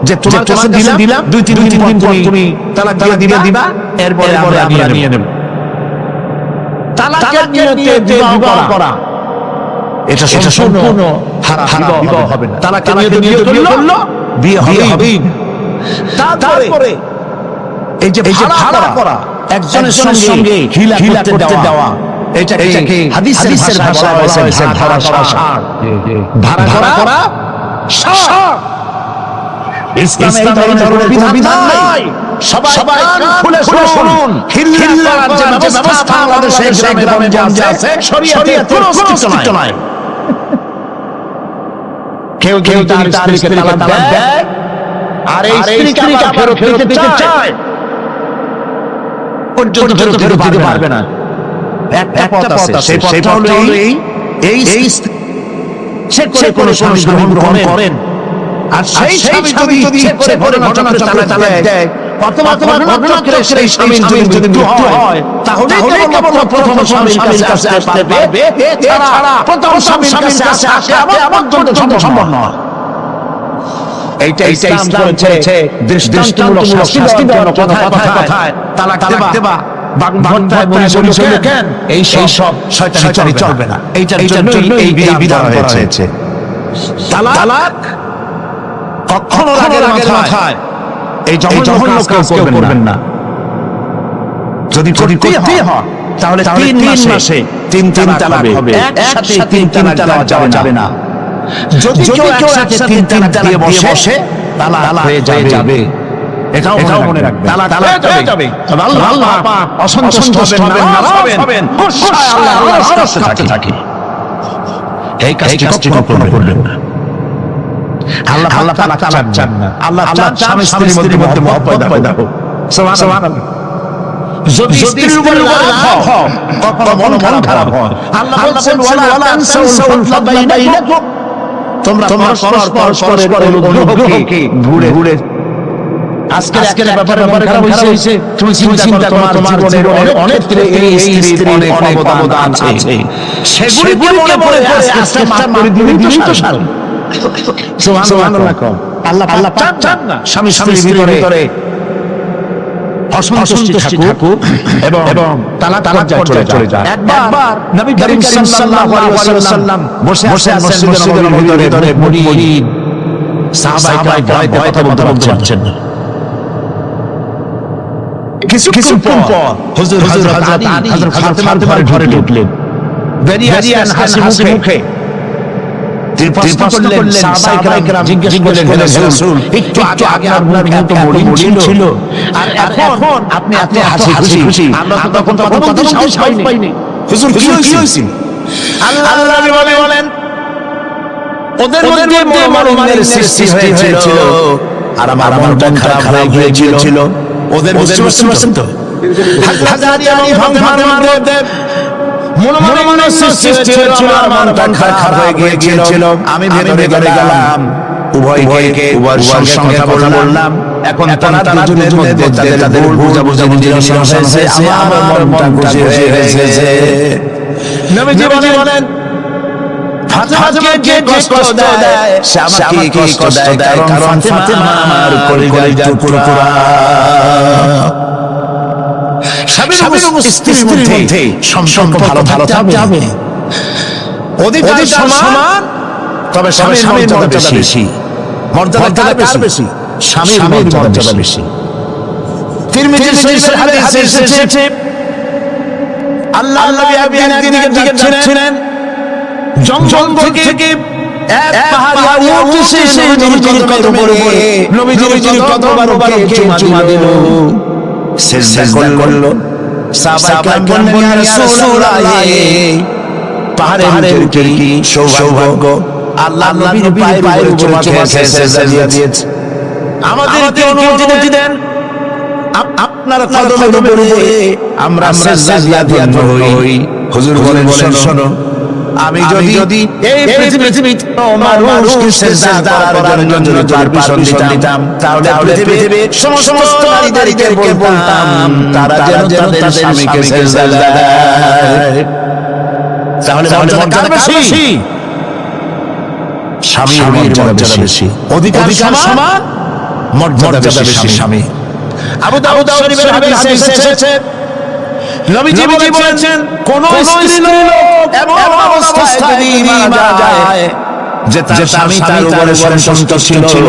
যে তোমার কাছে দিলাম 2-3 দিন পর তুমি তালাক দিবা, এরপরে আমরা নিয়ে নেব। তালাকের নিয়তে বিবাহ করা এটা সম্পূর্ণ হারাম, বিবাহ হবে না। তালাকের নিয়তে করলো বিয়ে হবেই। তারপরে এই যে ভাড়া করা, একজনের সঙ্গে হিলা করতে দেওয়া, এটাকে হাদিসের ভাষায় বলা হয়েছে ভাড়া করা সার। ইসলামে এই ধরনের বিধান নাই। সবাই কান খুলে শুনুন, হিল্লা করার যে ব্যবস্থা বাংলাদেশে গ্রামে আছে, শরীয়তে কোনো অস্তিত্ব নাই। কেউ তার স্ত্রীকে তালাক দেয় আর এই স্ত্রীকে আবার ফেরত দিতে চায়, পর্যন্ত ফেরত দিতে পারবে না। একটা পথ আছে, সেই পথটা হলো এই সে কোনো স্বামী গ্রহণ করেন, আর সেই স্বামী যদি ইচ্ছে করে ঘটনাচক্রে তালাক দেয় অথবা ঘটনাচক্রে সেই স্বামীর যদি মৃত্যু হয়, তাহলে কেবল প্রথম স্বামীর কাছে আসতে পারবে, এছাড়া প্রথম স্বামীর কাছে আসা আবার পর্যন্ত সম্ভব নয়। এইটা ইসলাম করেছে দৃষ্টান্তমূলক শাস্তি দেওয়ার জন্য। কথায় তালাক দেবা বাগধারায় মরিচ হইল কেন, এই সব শয়তানি চলবে না। এইটার জন্যই এই বিধান করা হয়েছে। তালাক কখনো রাগের মাথায় এই জঘন্য কাজ কেউ করবেন না। যদি করতেই হয় তাহলে 3 মাসে 3 তালাক হবে, একসাথে 3 তালাক দেওয়া যাবে না। যদি কেউ একসাথে 3 তালাক দিয়ে বসে তালাক হয়ে যাবে, এটাও মনে রাখবেন। তালাক হয়ে যাবে, তবে আল্লাহ পাক অসন্তুষ্ট হবেন, নারাজ হবেন, গুসায় আল্লাহর কাছে থাকে। এই কাজটি কখনো করবেন না। আল্লাহ তালাক চান না। আল্লাহ চান স্বামী স্ত্রীর মধ্যে মহব্বত পয়দা হোক। সুবহানাল্লাহ। যদি স্ত্রীর উপরে রাগ হয়, কখনো মন খারাপ হয়, আল্লাহ বলছেন ওয়ালা তানসাউল ফাদলা বাইনাকুম, তোমরা পরস্পরের অনুগ্রহকে ঘুরে আজকের ব্যাপারে মন খারাপ হইছে, তুমি চিন্তা করো তোমার জীবনের অনেক ক্ষেত্রে এই স্ত্রীর অনেক অবদান আছে, সেগুলিকে মনে করে আজকে মাফ করে দিলেই তো সার। সুবহানাল্লাহ। আল্লাহ চান না স্বামী স্ত্রীর ভিতরে অসন্তুষ্টি থাকুক এবং তালাক চলে যায়। একবার নবী করিম সাল্লাল্লাহু আলাইহি ওয়াসাল্লাম বসে আছেন মসজিদের ভিতরে, মুরিদ সাহাবায়ে কেরাম ভয়ে কথা বলতে পারছেন না। কিছুক্ষণ পর হুজুর হযরত আলী হযরত ফাতেমার ঘরে ঢুকলেন, বেরিয়ে আসেন হাসি মুখে। তিনি প্রশ্ন করলেন, সাহাবায়ে কেরাম জিজ্ঞেস করলেন, হে রাসূল, একটু আগে আপনার মুখ মলিন ছিল, আর এখন আপনি এত হাসি খুশি, আমরা তো তখন কথা বলতে সাহস পাইনি। হুজুর কি হইছে? আল্লাহর নবী বলেন, ওদের মধ্যে মনোমালিন্যের সৃষ্টি হয়েছিল, আর আমার মনটা খারাপ হয়ে গিয়েছিল। ওদের বুঝতে পারছেন তো? হযরত আলী এবং ফাতেমার মধ্যে মনোমালিন্য সৃষ্টি হয়েছিল, আমার মনটা খারাপ হয়ে গিয়েছিল। আমি ভেতরে গেলাম, উভয়কে উভয়ের সঙ্গে কথা বললাম। এখন তারা দুজনের মধ্যে তাদের বুঝাবুঝি হয়েছে, আমার মনটা খুশি হয়ে গেছে। নবীজি বলেন, ফাতেমাকে যে কষ্ট দেয় সে আমাকে কষ্ট দেয়, কারণ ফাতেমা আমার কলিজার টুকরা। স্বামীর এবং স্ত্রীর মধ্যে সম্পর্ক ভালো থাকতে হবে, অধিকার সমান, তবে স্বামীর মর্যাদা বেশি। মর্যাদা কার বেশি? স্বামীর মর্যাদা বেশি। তিরমিজি শরীফের হাদিসে এসেছে, আল্লাহর নবী একদিন যাচ্ছিলেন, জঙ্গল থেকে এক পাহাড়িয়া উট এসে নবীজির কদমের উপরে নবীজির কদম মুবারকে চুমা দিল, সিজদা করলো। সাহাবায়ে কেরাম বললেন, ইয়া রাসূলুল্লাহ, পাহাড়ের উঠে কি সৌভাগ্য, আল্লাহ নবীর পায়ের উপরে চুমা খেয়ে সিজদা দিয়েছে। আমাদেরকে অনুমতি দেন, আপনার কদমের উপরে আমরা সিজদা হই। হুজুর বলেন, শোনো, আমি যদি এই পৃথিবীতে মানুষকে সিজদা করার জন্য তার পিছন দিতাম, তাহলে পৃথিবীর সমস্ত নারীদেরকে বলতাম তারা যেন তাদের স্বামীকে সিজদা দেয়। তাহলে মর্যাদা কার বেশি? স্বামীর মর্যাদা বেশি, অধিকার সমান, মর্যাদা বেশি স্বামী। আবু দাউদ শরীফের হাদিসে এসেছে, নবীজি বলেছেন, কোন স্ত্রী লোক এমন অবস্থায় যদি মারা যায় যে তার স্বামী তার উপরে সন্তুষ্ট ছিল,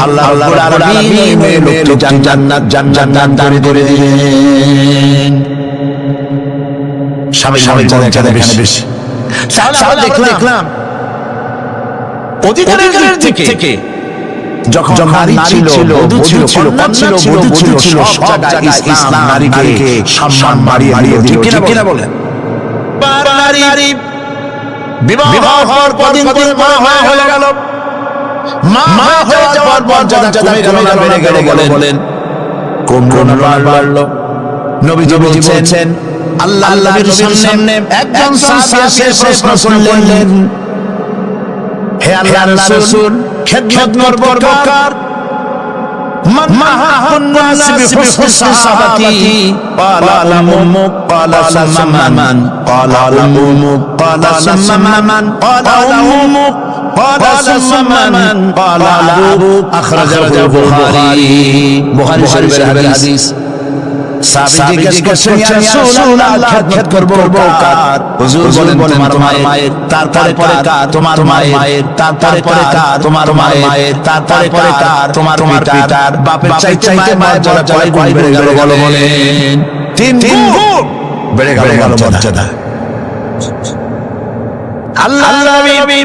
আল্লাহ রাব্বুল আলামিন ওই লোকটি জান্নাত দান করে দিলেন। স্বামীর মর্যাদা এখানে বেশি। তাহলে দেখলাম অধিকারের দিক থেকে যখন নারী ছিল, বধূ ছিল, কন্যা ছিল, বধূ ছিল, সব জায়গায় ইসলাম নারীকে সম্মান বাড়িয়ে দিল। ঠিক কিনা বলেন? নারী বিবাহ হওয়ার কদিন পর মা হয়ে গেল, মা হয়ে যাওয়ার পর মর্যাদা কমে গেল, বলেন কোন বাড়লো? নবীজি বলছেন, আল্লাহর নবীর সামনে একজন সাহাবী এসে প্রশ্ন করলেন, হে আল্লাহর রাসূল, খেদমত করব কার? মান আহাব্বুন নাস বিহুসনি সাহাবাতি? ক্বালা উম্মুক, ক্বালা সুম্মা মান? ক্বালা উম্মুক, ক্বালা সুম্মা মান? ক্বালা উম্মুক, ক্বালা সুম্মা মান? ক্বালা আবুক। আখরাজাহু বুখারী, বুখারী শরীফের হাদিস। সাহাবী জিজ্ঞেস করছেন ইয়া রাসূলুল্লাহ খেদমত করব কার? হুজুর বলেন তোমার মায়ের, তারপরে কার? তোমার মায়ের, তারপরে কার? তোমার মায়ের, তারপরে কার? তোমার পিতার। বাপের চাইতে মায়ের মর্যাদা কয় গুণ বেড়ে গেল বলেন? 3 গুণ বেড়ে গেল মর্যাদা। আল্লাহর নবী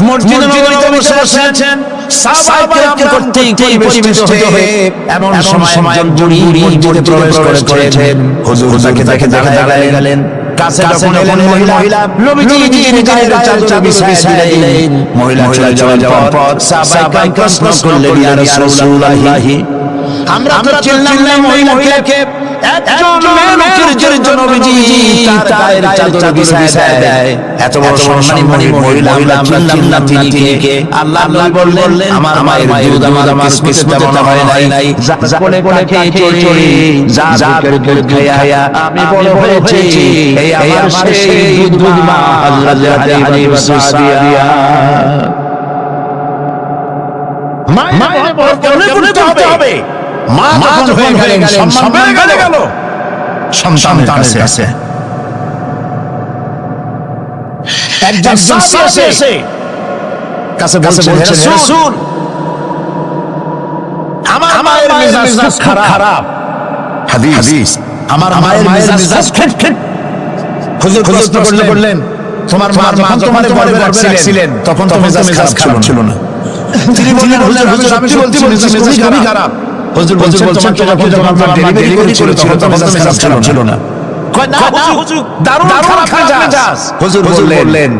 মসজিদে নববীতে বসে আছেন, সাহাবায়ে কেরাম কর্তৃক পরিবেষ্টিত হয়ে এমন সময় একজন বুড়ি মসজিদে প্রবেশ করেছেন। হুজুর তাকে দাঁড়ায় গেলেন। কাছে যখন এলেন মহিলা, নবীজি নিজের চাদর বিছায় দিলেন। মহিলা চলে যাওয়ার পর সাহাবায়ে কেরাম প্রশ্ন করলেন, ইয়া রাসূলুল্লাহ, আমরা তো চিনলাম না মহিলাকে। একজন মেয়ের জন্য নবীজি তার চাদর বিছায় দেয়। এত বড় সম্মানী মহিলা আমরা চিনলাম না তিনি কে? আল্লাহ বললেন, আমার মায়ের দুধ আমার কিসমতে হয় নাই। কোলে খেয়ে চড়ি যা দুধ খায়া আমি বড় হয়েছি। এই আমার সেই দুধ মা হযরত হালিমা সাদিয়া। মায়ের বড় করতে হবে। মা যখন হয়ে গেলেন, সম্মান বেড়ে গেল সন্তানের কাছে। একজন সাহাবী এসে কাছে বলছেন, হে রাসূল, আমার মায়ের মেজাজ খারাপ। হাদিস, আমার মায়ের মেজাজ খিটখিট। হুজুর প্রশ্ন করলেন, তোমার মা যখন তোমার গর্ভে রাখছিলেন তখন তো মেজাজ খারাপ ছিল না? তিনি বললেন, হুজুর আমি সত্যি বলছি মেজাজ খুবই খারাপ। হুজুর বলছেন, তোমাকে যখন তোমার ডেলিভারি করেছিল তখন তো মেজাজ খারাপ ছিল না? কয় না হুজুর, দারুণ খারাপ মেজাজ। হুজুর বললেন,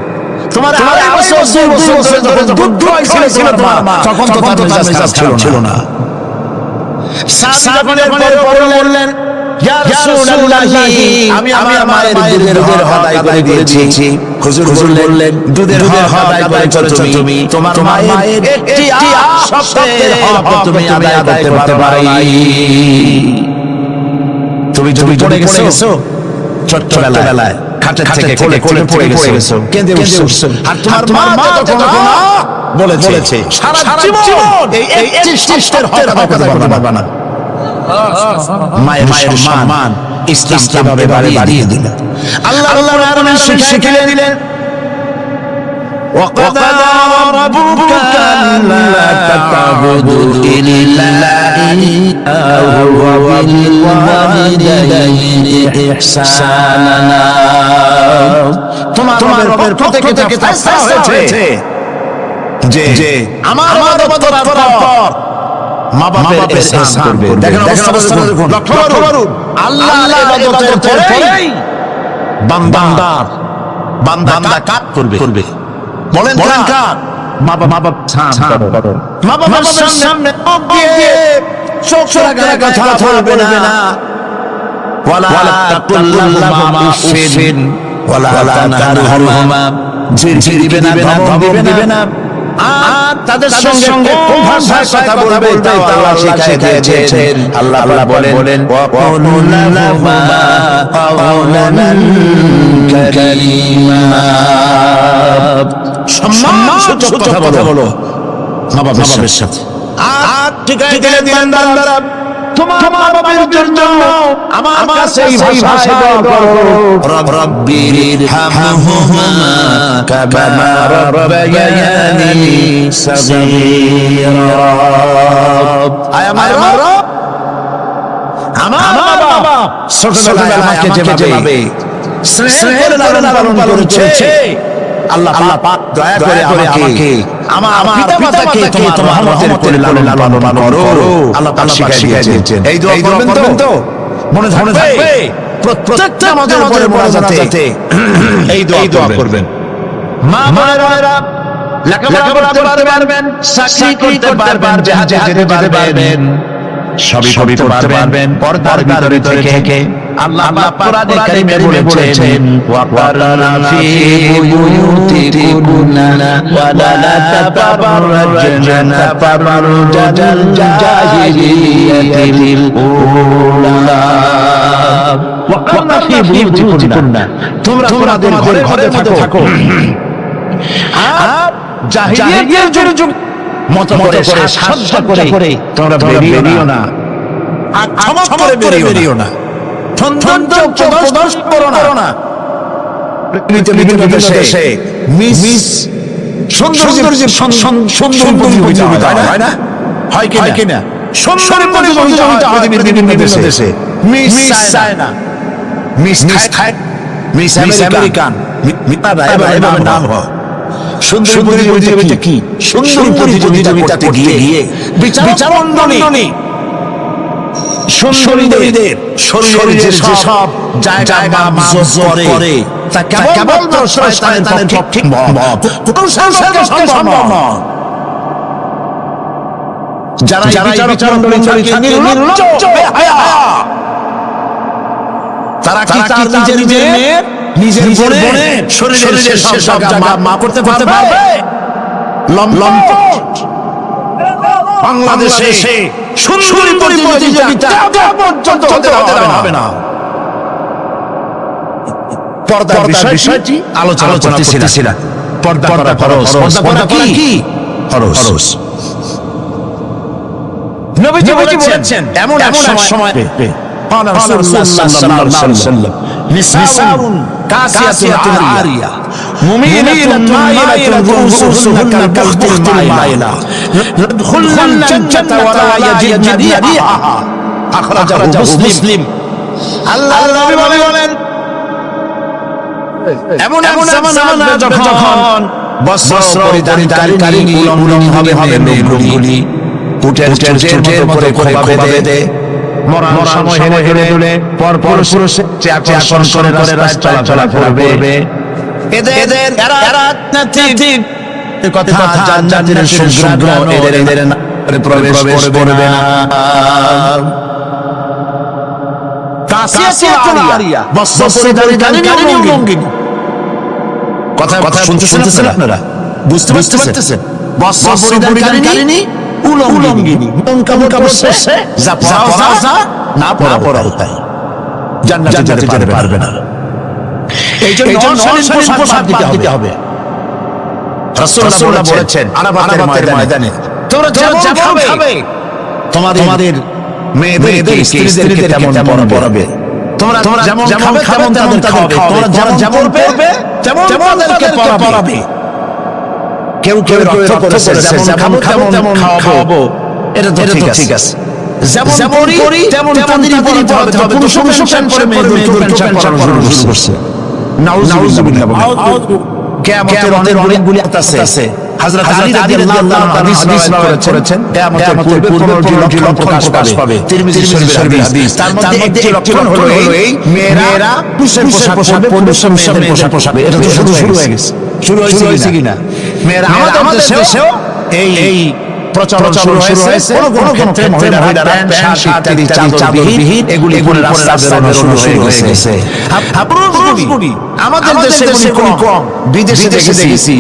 তোমার আড়াই বছর 2 বছর যখন দুধ খাওয়াইছিল তোমার মা তখন তো তার মেজাজ খারাপ ছিল না। সাহাবী পরে বললেন, ইয়া রাসূলুল্লাহ, আমি আমার মায়ের দুধের হদ আদায় করে দিয়েছি। হুজুর বললেন, দুধের হদ আদায় করেছো তুমি, তোমার মায়ের একটি সপ্তাহের হদ তুমি আদায় করতে পারোনি। তুমি পড়ে গেছো ছোটবেলায়, খাটের থেকে কোলে পড়ে গেছো, কেঁদে উঠছো। আর তোমার মা তখন বলেছে সারা জীবন এই 31 হদ আদায় করতে পারবে না। মায়ের সম্মান ইসলাম কিভাবে বাড়িয়ে দিলেন, আল্লাহ কোরআনে শিখিয়ে দিলেন। وَقَضَى رَبُّكَ أَلَّا تَعْبُدُوا إِلَّا إِيَّاهُ وَبِالْوَالِدَيْنِ إِحْسَانًا। তোমার রবের পক্ষ থেকে ফয়সালা হয়েছে যে আমার ইবাদত করার পর মা বাবার ইহসান করবে। দেখেন অবস্থা দেখুন, লক্ষ্য করুন, আল্লাহর ইবাদতের পরেই বান্দা কাজ করবে। বলেন কার? মা বাবার সামনে চোখ লাগার কথা বলবে না। ওয়ালা তাকুল্লাহুমা উফিন ওয়ালা তানহারহুমা, ঝিরঝির দিবে না, ধমক দিবে না। আর তাদের সঙ্গে কোন ভাষায় কথা বলবে তাও আল্লাহ শিখিয়ে দিয়েছেন। আল্লাহ বলেন, ওয়াকুল্লাহুমা কাওলান কারীমা, সম্মানসূচক কথা বলো মা বাবার সাথে। আর ঠিকানা দিলেন বান্দারা, তোমার মা বাবার জন্য আমার কাছে এই ভাষা করো, রব্বিরহামহুমা কামা রাব্বায়ানি সাগীরা। আমার রব, আমার বাবা ছোটবেলায় আমাকে যেভাবে স্নেহের লালন পালন করেছে, আল্লাহ পাক দয়া করে আমাকে আমার পিতামাতাকে তোমার রহমতের কোলে লালন পালন করো। আল্লাহ পাক শিখিয়ে দিয়েছেন। এই দোয়া করবেন তো, মনে থাকবে প্রত্যেকটা আমাদের উপরে মোনাজাতে এই দোয়া করবেন। মা বোনেরা লেখাপড়া করতে পারবেন, চাকরি করতে পারবেন, জিহাদে যেতে পারবেন, সবই করতে পারবেন পর্দার ভিতরে থেকে। আল্লাহ কোরআনে কারীমে বলেছেন, ওয়াকারনা ফি বুয়ুতিকুন্না ওয়ালা তাতাবাররাজনা তাবাররুজাল জাহিলিয়াতিল উলা। ওয়াকারনা ফি বুয়ুতিকুন্না, তোমরা তোমাদের ঘরের মধ্যে থাকো, আর জাহিলিয়াতের যুগ মত করে সাজসজ্জা করে তোমরা বেরিও না। ক্ষমা করে বেরিও না, সৌন্দর্য প্রদর্শন করো না। বিভিন্ন দেশে মিস সৌন্দর্যের সুন্দর প্রতিযোগিতা হয় না, হয় কিনা? সুন্দর প্রতিযোগিতা হয় বিভিন্ন দেশে। Miss China, miss miss American, এভাবে নাম হয়। সুন্দর প্রতিযোগিতা কি? সুন্দর প্রতিযোগিতাতে গিয়ে বিচারমণ্ডলী সুন্দরীদের শরীরের যেসব জায়গা মাপ করে তা কেবল শয়তানের পক্ষে সম্ভব নয়। যারা বিচারমণ্ডলী নির্লজ্জ বেহায়া, তারা কি তার নিজের বোনের শরীরের সব জায়গা মাপ করতে পারবে? লম্পট বাংলাদেশে সুন্দরী প্রতিযোগিতা পর্যন্ত হতে হবে না। পর্দার বিষয়টি আলোচনা করতেছিলাম। পর্দা করা ফরজ। পর্দা করা কি? ফরজ। নবীজি বলেছেন এমন এক সময় রাসূলুল্লাহ সাল্লাল্লাহু আলাইহি ওয়াসাল্লাম নিসাউন কাসিয়াতুন আরিয়া মুমিনাতুন মাইলাতুন রুসুহুন্না কালবুখতিল মাইলা ইয়াদখুলুল জান্নাতা ওয়া লা ইয়াজিদনা রিহাহা। আখরাজাহু মুসলিম। আল্লাহর নবী বলেন এমন জামানা যখন বস্ত্র পরিধানকারী উলঙ্গ হবে মেয়েগুলি উটের চোটের মতো খোপা বেঁধে মরার সময় হেরে দুলে পর পুরুষে আকর্ষণ করে রাস্তায় চলাফেরা করবে। এদের কথা জান্নাতের সুগন্ধ এদের প্রবেশ করবে না। কাসিয়াতুন আরিয়া বস্ত্র পরিধানকারী উলঙ্গিনী। কথা শুনতেছেন আপনারা? বুঝতে পারতেছেন? বস্ত্র পরিধানকারী উলঙ্গিনী কেমন করছে? যা পড়া না পড়া তাই জান্নাতে যেতে পারবে না। এই জন্য অশালীন পোশাক দিতে হবে। রাসূলুল্লাহ বলেছেন আরাফাতের ময়দানে তোমরা যেমন খাবে তোমাদের মেয়েদেরকে স্ত্রীদেরকে তেমন পরাবে। তোমরা যেমন খাবে তেমন তাদের খাওয়াবে। তোমরা যেমন পরবে তেমন তাদেরকে পরাবে। কেউ অর্থ করেছে যেমন খাবো তেমন খাওয়াবো। এটা তো ঠিক আছে। যেমন করি তেমন তাদেরই পরাতে হবে। পুরুষ প্যান্ট পরে মেয়েদের প্যান্ট পরানো শুরু করছে। নাউযুবিল্লাহ বলেন। কিয়ামতের অনেকগুলি আয়াত আছে। হযরত আলী রাদিয়াল্লাহু তাআলা হাদিস করেছেন কিয়ামতের পূর্বে 15টি লক্ষণ প্রকাশ পাবে। তিরমিজি শরীফের হাদিস। তার মধ্যে একটি লক্ষণ হলো এই মেয়েরা পুরুষের পোশাক পরবে, মেয়েদের পোশাক। এটা তো শুরু হয়ে গেছে। শুরু হয়েছে কিনা? মেয়েরা আমাদের দেশেও এই প্রচলন শুরু হয়েছে। কোন ক্ষেত্রে মহিলারা প্যান্ট শার্ট ইত্যাদি চাদরবিহীন এগুলি পরে রাস্তায় বেরোনো শুরু হয়ে গেছে। পুরুষগুলি আমাদের দেশে কম, বিদেশে দেখেছি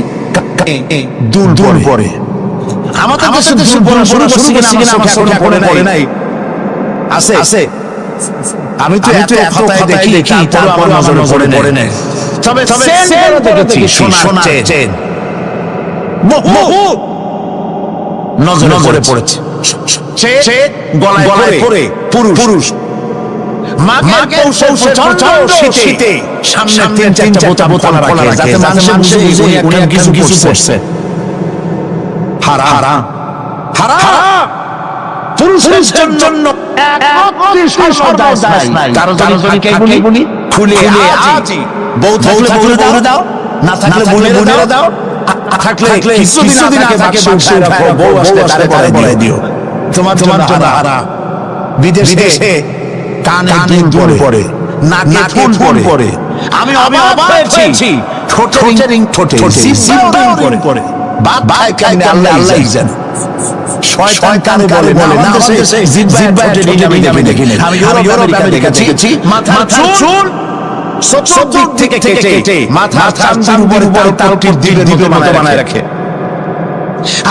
দুল পরে। আমাদের দেশে দুল পরা শুরু করছে কিনা আমাকে এখনো পড়ে নাই। আছে আমি তো এত খাতায় দেখি তারপর নজরে পড়ে নাই। তবে চেন দেখেছি, সোনার চেন বহু নজরে পড়েছে। গলায় পরে পুরুষ মাকে প্রচন্ড শীতে সামনে তিন চারটা বোতাম খোলা রাখে যাতে মানুষ বুঝে উনি কিছু পড়ছে। হারাম পুরুষের জন্য কারো যদি খুলে আছি বউ থাকলে বলে দাও, না থাকলে বলে দাও, থাকলে কিছুদিন আগে বউ আসলে তারে বলে দিও। তোমার হারা বিদেশে কানে দুল পরে, নাকে ফুল পরে। আমি অবাক হয়েছি ঠোঁটে সিম্পল পরে। বাদ ভাই কেমনে আল্লাহই জানে। শয়তান কানে বলে না, আমাদের দেশে জিহ্বায় ঠোঁটে আমি দেখি না। আমি ইউরোপ আমেরিকা দেখেছি মাথার চুল চতুর্দিক থেকে কেটে মাথা চামচির উপরে তালটির দিকের মতো বানায় রাখে।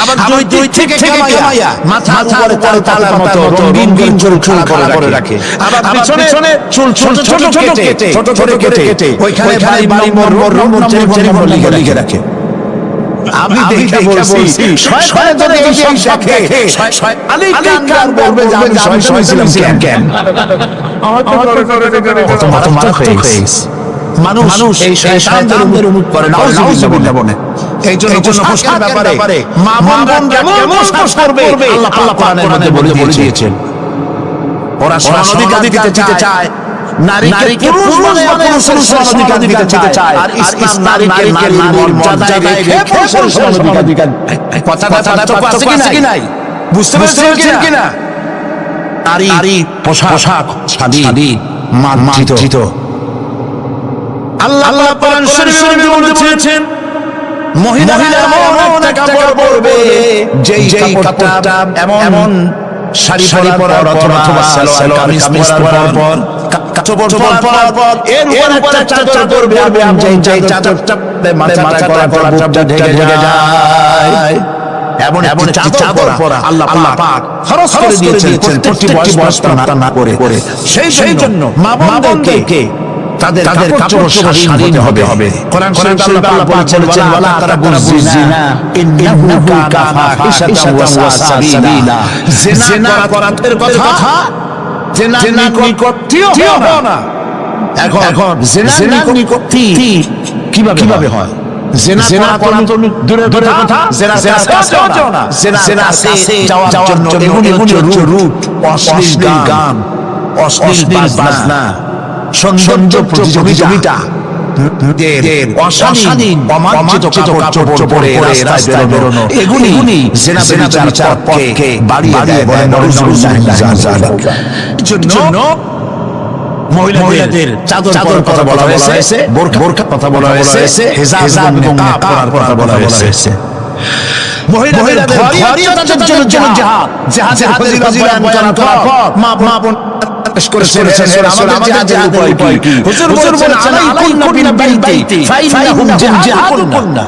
আবার দুই থেকে কামাইয়া মাথার উপরে তালার মতো রঙিন চুল করে রাখে। আবার পিছনে চুল ছোট কেটে ওইখানে বাড়ি মর লিখে রাখে। আমি দেখে বলছি শয়তান ধরে এই সব দেখে আলী কান বলবে যে আমি শয়তান ছিলাম কেন আমার তো মারাত্মক হয়ে গেছে। মানুষ এই শয়তানদের উন্মুখ করে নাউজুবিল্লাহ বলে। এই জন্য পোশাকের ব্যাপারে মা বোনরা কেমন পোশাক পরবে আল্লাহ পাক কোরআনের মধ্যে বলে দিয়েছেন। ওরা অধিকার দিতে চায়, নারীকে পুরুষ বানায় পুরুষ অধিকার দিতে চায়, আর ইসলাম নারীকে নারীর মর্যাদায় রেখে পুরুষ অধিকার। কথাটা পার্থক্য আছে কি নাই? বুঝতে পেরেছেন কিনা? নারী পোশাক স্বাধীন মার্জিত। আল্লাহ কোরআন শরীফের মধ্যে বলেছেন মহিলারা এমন একটা কাপড় পরবে যেই কাপড়টা এমন শাড়ি পরার অথবা সালোয়ার কামিজ পরার পর পরার পর এর উপর একটা চাদর পরবে, যেই চাদরটা মাথা করাটা ঢেকে যায়। এমন একটা চাদর পরা আল্লাহ পাক খরচ করে দিয়েছেন প্রতি বয়স না করে। সেই জন্য মা বোনদেরকে তাদের কাপড় স্বাধীন হবে। কোরআন শরীফে আল্লাহ বলেছেন ওয়ালা তারাবুজ জিনা ইন্নাহু কানা ফাহিশাতান ওয়া সাবিলা। জিনা করার কথা জিনা নিকটটিও না। এখন জিনা নিকটটি কিভাবে হয়? জিনা করা তো দূরের কথা, জিনা কাছেও না। জিনা কাছে যাওয়ার জন্য এগুলি হচ্ছে রুট, অশ্লীল গান, অশ্লীল বাজনা, সৌন্দর্য প্রতিযোগিতা, অশালীন অমার্জিত কাপড় পরে রাস্তায় বেরোনো, এগুলি জিনা ব্যভিচার পথকে বাড়িয়ে দেয় বলে জন্য মহিলাদের চাদর কথা বলা হয়েছে, বোরকা কথা বলা হয়েছে, হিজাব এবং নিকাব কথা বলা হয়েছে। মহিলাদের ঘরিয়াতের জন্য জিহাদের ফজিলত বয়ান করার পর মা বোন করেছেন আমাদের জিহাদের উপায় কি? হুজুর বলেছেন আলাইকুন্না বিল বাইতি ফাইন্নাহুম জিহাদুকুন্না।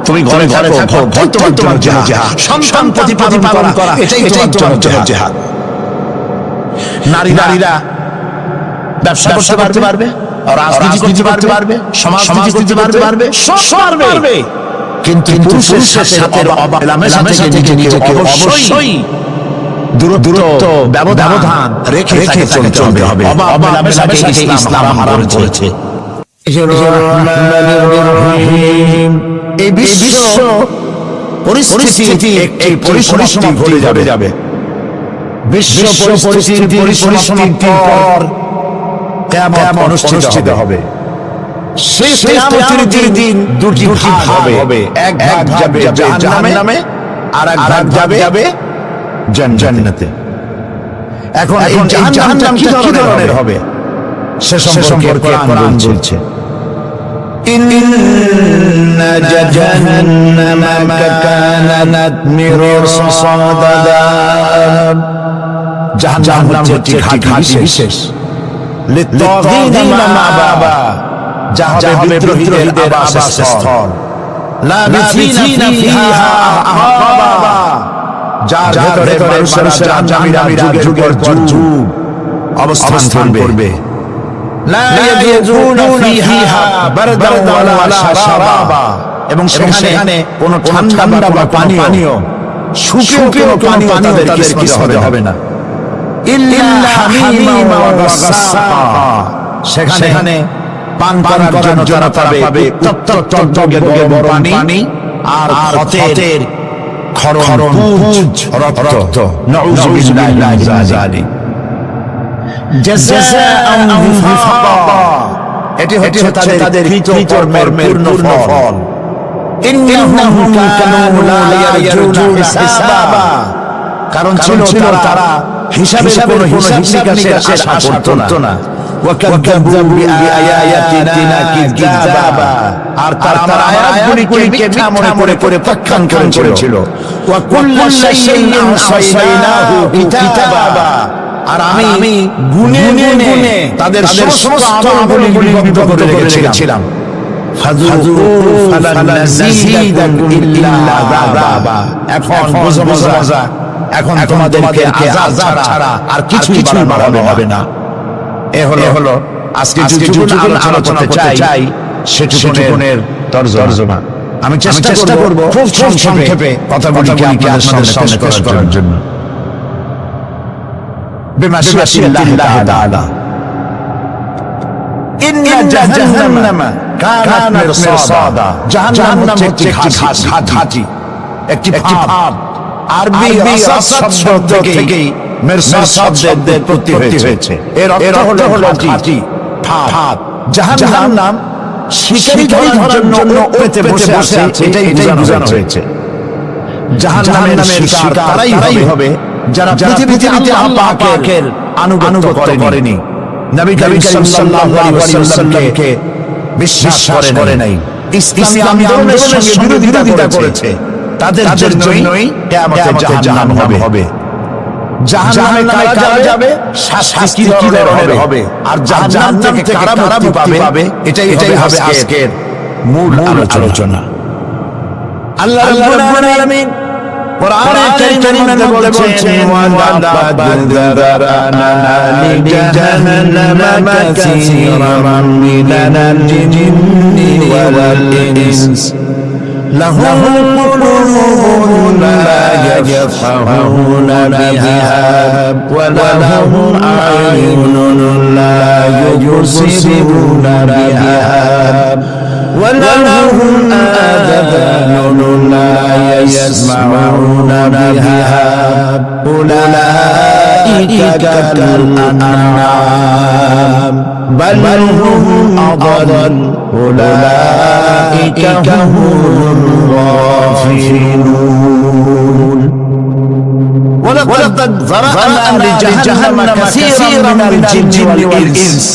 তুমি ঘরে থাকো, ঘর তোমার জন্য জিহাদ, সন্তান প্রতিপালন করা এটাই তোমার জন্য জিহাদ। নারীরা ব্যবসা করতে পারবে, রাজনীতি করতে পারবে, সমাজ করতে পারবে, সব পারবে, কিন্তু পুরুষের সাথে মেলামেশা থেকে নিজেকে অবশ্যই দূরত্ব ব্যবধান রেখে চলতে হবে। মেলামেশাকে ইসলাম হারাম করেছে। এই বিশ্ব পরিস্থিতি একটি পরিসমাপ্তি ঘটে যাবে। বিশ্ব পরিসমাপ্তির পর কিয়ামত অনুষ্ঠিত হবে। সেই কিয়ামতের দিন দুটি ভাগ হবে, এক ভাগ যাবে জাহান্নামে আর এক ভাগ যাবে জান্নাতে। এখন এই জাহান্নামটা কি ধরনের হবে সে সম্পর্কে কোরআন বলছে ইন্না জাহান্নামা কানাত মিরসাদা। জাহান্নাম হচ্ছে ঘাঁটি বিশেষ, লিত্তাগীনা মাআবা, যাহা বিদ্রোহীদের আবাসস্থল, লাবিসিনা ফিহা আহকাবা, যার ভেতরে মানুষেরা জামিরা যুগের পর যুগ অবস্থান করবে। লা ইয়াযুকুনা ফিহা বারদান ওয়ালা শারাবা, এবং সেখানে কোনো ঠান্ডা বা পানীয় শুকনো পানীয় তাদের কিছু হবে না। ইল্লা হামিমা ওয়া গাসসাকা, সেখানে পান করার জন্য তারা পাবে উত্তপ্ত গরম পানি আর ক্ষতের ক্ষরণ পুঁজ রক্ত। নাউযুবিল্লাহি মিন যালিক। জাযাআন বিফাকা, এটি হচ্ছে তাদের কৃতকর্মের পূর্ণ ফল। ইন্নাহুম কানু লা ইয়ারজুনা হিসাবা, কারণ ছিল তারা হিসাবের কোনো হিসাব নিকাশের আশা করত না। ওয়াকাযযাবু বিআয়াতিনা কিযাবা, আর তারা আয়াতগুলিকে মিথ্যা মনে করে প্রত্যাখ্যান করেছিল। ওয়া কুল্লু শাইইন আহসাইনাহু কিতাবা, আর আমি গুনে তাদের সমস্ত আমলগুলি লিপিবদ্ধ করে রেখেছিলাম। ফাযুকু ফালান নাযীদাকুম ইল্লা আযাবা, এখন বুঝো মজা, এখন তোমাদেরকে আযাব ছাড়া আর কিছুই বাড়ানো হবে না। এ হলো আজকে যেটুকু আলোচনা করতে চাই সেটুকুনের তরজমা। আমি চেষ্টা করব খুব সংক্ষেপে কথাগুলি আপনাদের সামনে পেশ করার জন্য। বিমাশিয়াতিল্লাহি তাআলা ইন্না জাহান্নামা কানাত মিরসাদা। জাহান্নাম হচ্ছে একটি ঘাঁটি, একটি ফাঁদ। আরবি রাসাদ শব্দ থেকেই মিরসাদ শব্দের উৎপত্তি হয়েছে। এর অর্থ হলো ঘাঁটি, ফাঁদ। জাহান্নাম শিকারী ধরার জন্য পেতে বসে আছে, এটাই বোঝানো হয়েছে। জাহান্নামের শিকার তারাই হবে যারা পৃথিবীতে আল্লাহ পাকের আনুগত্য করেনি, নবী করিম সাল্লাল্লাহু আলাইহি ওয়াসাল্লামকে বিশ্বাস করে নাই, ইসলামী আন্দোলনের সঙ্গে বিরোধিতা করেছে। তাদের জন্যই কিয়ামতে জাহান্নাম হবে। জাহান্নামে কারা যাবে? শাস্তি কি ধরনের হবে, আর জাহান্নাম থেকে কারা মুক্তি পাবে, এটাই হবে আজকের মূল আলোচনা। আল্লাহ রাব্বুল আলামিন কোরআনে কারীমের মধ্যে বলছেন, ওয়ালাকাদ যারানা লিজাহান্নামা কাসীরাম মিনাল জিন্নি ওয়াল ইনস লাহুম কুলুবুন লা ইয়াফকাহুনা বিহা ওয়া লাহুম আ'য়ুনুন লা ইউবসিরুনা বিহা ওয়া লাহুম আযানুন লা ইয়াসমাউনা বিহা উলাইকা কাল আনআম বাল হুম আদাল উলাইকা হুমুল গাফিলুন। ولقد ذرأنا لجهنم كثيرا من الجن والإنس।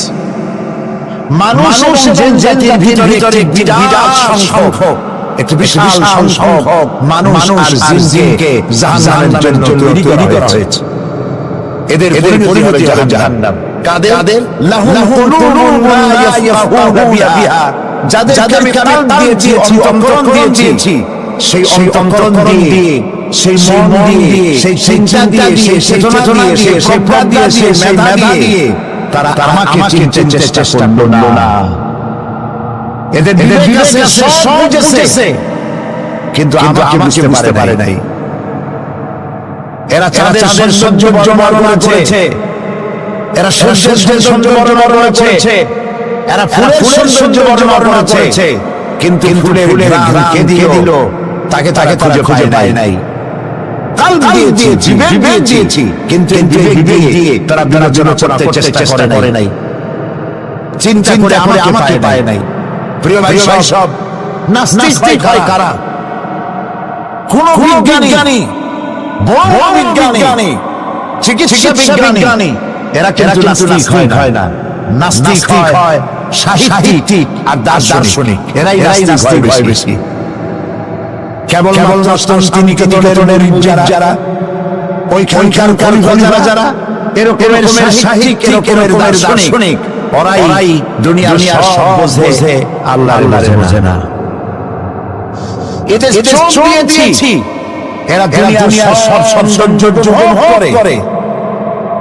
মানুষ এবং জাতির ভিতরে বিরাট সংখ্যক, একটি বিশাল সংখ্যক মানুষ আর জিনকে জাহান্নামের জন্য তৈরি করা হয়েছে। এদের পরিণতি হবে জাহান্নাম। কাদের? লাহুম কুলুবুন লা ইয়াফকাহুনা বিহা। যাদেরকে আমি কান দিয়েছি, অন্তরকরণ দিয়েছি, সেই অন্তরকরণ দিয়ে, সেই মন দিয়ে, সেই চিন্তা দিয়ে, সেই চেতনা দিয়ে, সেই প্রজ্ঞা দিয়ে, সেই মেধা দিয়ে তারা আমাকে চিনতে চেষ্টা করলো না। এদের বিবেক আছে, সব বুঝেছে, কিন্তু আমাকে বুঝতে পারে নাই। এরা চাঁদের সৌন্দর্য বর্ণনা করেছে, এরা সূর্যের সৌন্দর্য বর্ণনা করেছে, এরা ফুলের সৌন্দর্য বর্ণনা করেছে, কিন্তু ফুলের ঘ্রাণ কে দিল? তাকে খুঁজে পায় নাই। কাল দিয়েছি, বিবেক দিয়েছি, কিন্তু বিবেক দিয়ে তারা বিবেচনা করতে চেষ্টা করে নাই, চিন্তা করে আমাকে পায় নাই। প্রিয় ভাই সব, নাস্তিক হয় কারা? কোন বিজ্ঞানী, বড় বিজ্ঞানী, চিকিৎসা বিজ্ঞানী, এরা কিন্তু নাস্তিক হয় না। নাস্তিক হয় সাহিত্যিক আর দার্শনিক, এরাই নাস্তিক হয় বেশি। কেবল শান্তিনিকেতনের যারা, ওইখানকার কলিগরা যারা, এরকমের সাহিত্যিক, এরকমের দার্শনিক, ওরাই দুনিয়ার সব বোঝে, আল্লাহ বোঝে না। এদের চোখ দিয়েছি, এরা দুনিয়ার সব সৌন্দর্য উপভোগ করে,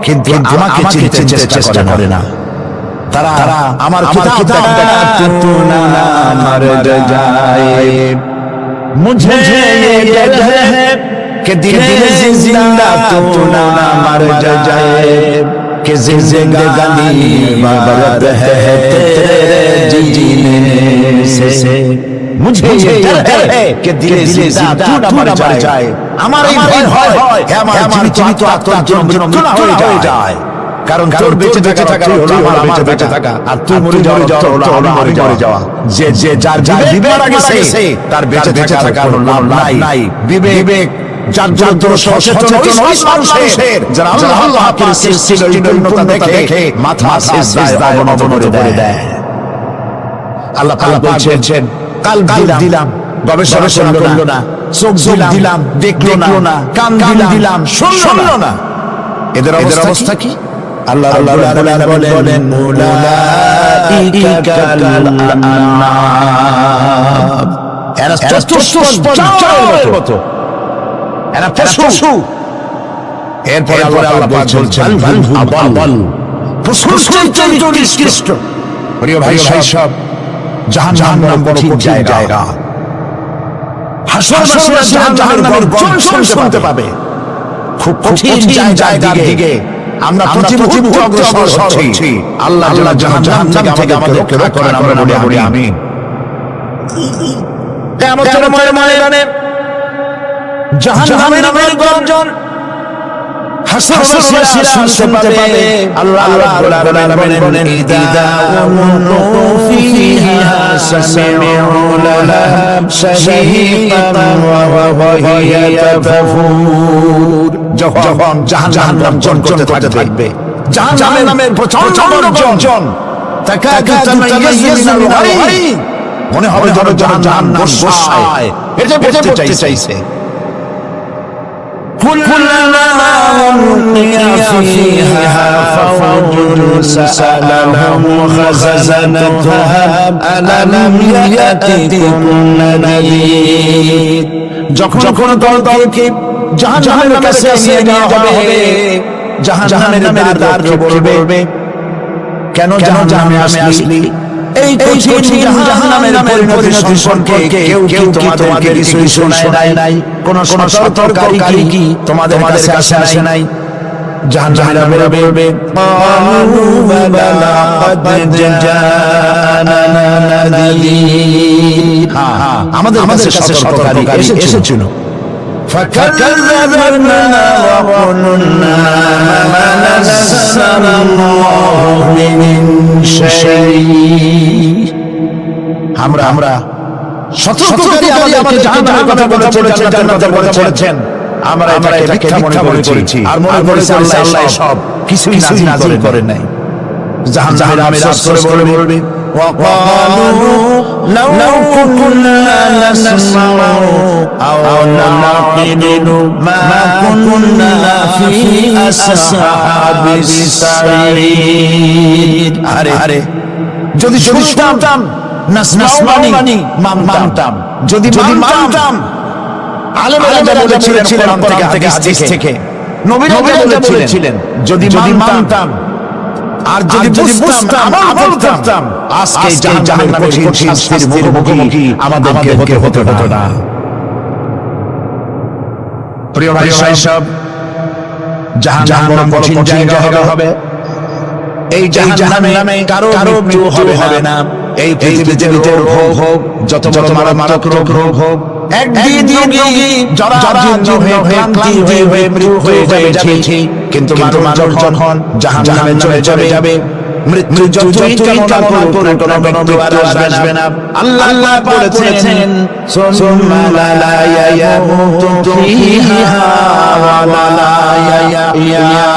কিন্তু আমাকে চিনতে চেষ্টা করে না। তারা আমার কিতাব দেখাতুনা মর যায়, मुझे ये डर है कि दिल जिंदा तू ना मर जाए, कि जिंदगानी बर्बाद है तेरे जीने से। मुझे ये डर है कि दिल जिंदा तू ना मर जाए। हमारी भय है हमारी जीवित आत्मा जन्म हो जाए, কারণ তোর বেঁচে থাকা হলো আমার বেঁচে থাকা, আর তুই মরে যাওয়া হলো মরে যাওয়া। যে যার বিবেক মারা গেছে তার বেঁচে থাকা কোনো লাভ নাই। বিবেক যার সচেতন ওই মানুষের যারা আল্লাহ পাকের সৃষ্টির পূর্ণতা দেখে মাথা সিজদায় অবনত করে দেয়। আল্লাহ পাক বলছেন, কাল দিলাম, গবেষণা করলো না, চোখ দিলাম দেখলো না, কান দিলাম শুনলো না। এদের অবস্থা কি? আল্লাহ রাব্বুল আলামিন বলেন, উলাইকা কাল আনআম। এরা চতুষ্পদের মতো, এরা পশু। এরপরে আল্লাহ পাক বলছেন, আবাল, পশুর চাইতে নিকৃষ্ট। প্রিয় ভাই সব, জাহান্নাম বড় কঠিন জায়গা। হাসরবাসীরা জাহান্নামের গর্জন শুনতে পাবে। খুব কঠিন জায়গার দিকে আমরা প্রতি মুহূর্তে অগ্রসর হচ্ছি। আল্লাহ জাহান্নাম থেকে আমাদেরকে রক্ষা করেন, আমরা বলি আমিন। কিয়ামতের ময়দানে জাহান্নামের গর্জন হাসরবাসীরা শুনতে পাবে। আল্লাহ রাব্বুল আলামিন বলেন, ইদা উলকু ফিহা সামিউ লাহা শাহীকাতান ওয়া হিয়া তাফুর। যখন জাহান্নাম গর্জন করতে থাকবে, জাহান্নামের প্রচন্ড গর্জন, তাকাদু তামাইয়াজু মিনাল গায়ব, মনে হবে যেন জাহান্নাম গোসায় পেটে পড়তে চাইছে। كلما ألقي فيها فوج سألهم خزنتها ألم يأتكم نذير। যখন কোন দলকে জাহান্নামের কাছে নিয়ে যাওয়া হবে, জাহান্নামের দ্বার বলবে, কেন জাহান্নামে আসলি? এই কঠিন জাহান্নামের পরিণতি সম্পর্কে কেউ তোমাদের কিছু শোনায় নাই, কোন সতর্ককারী কি তোমাদের কাছে আসে নাই? জাহান্নামীরা বলবে, ক্বালু বালা ক্বাদ জাআনা নাযীর। হ্যাঁ, আমাদের কাছে সতর্ককারী এসেছিল। فكذبنا وقلنا ما نزل الله من شيء। আমরা সতর্ককারী আমাদেরকে জাহান্নামের কথা বলেছেন, জান্নাতের কথা বলেছেন, আমরা এটাকে মিথ্যা মনে করেছি আর মনে করেছি আল্লাহ সব কিছুই নাযিল করেন নাই। জাহান্নামীরা আফসোস করে বলবে, وقالوا لو كنا نسمع أو نعقل ما كنا في أصحاب السعير। আরে যদি শুনতাম নাসমানি মানতাম, যদি মানতাম আলেমেরা যা বলেছিলেন কোরআন থেকে হাদিস থেকে, নবীরা যা বলেছিলেন, যদি মানতাম আর যদি বুঝতাম আমল করতাম, আজকে জাহান্নামের কঠিন শাস্তির মুখোমুখি আমাদেরকে হতে হতো না। প্রিয় ভাই সব, জাহান্নাম কঠিন জায়গা হবে। এই জাহান্নামে কারো মৃত্যু হবে না। এই পৃথিবীতে রোগ হোক, যত মারাত্মক রোগ হোক, একদিন রোগী জরাজীর্ণ হয়ে ক্লান্তি হয়ে মৃত্যু হয়ে যাবে ঠিক, কিন্তু মানুষ যখন জাহান্নামে চলে যাবে, মৃত্যু যতই কামনা করুক না কেন মৃত্যু আসবে না। আল্লাহ বলেছেন, সুম্মা লা ইয়ামুতু ফিহা ওয়া লা ইয়াহইয়া।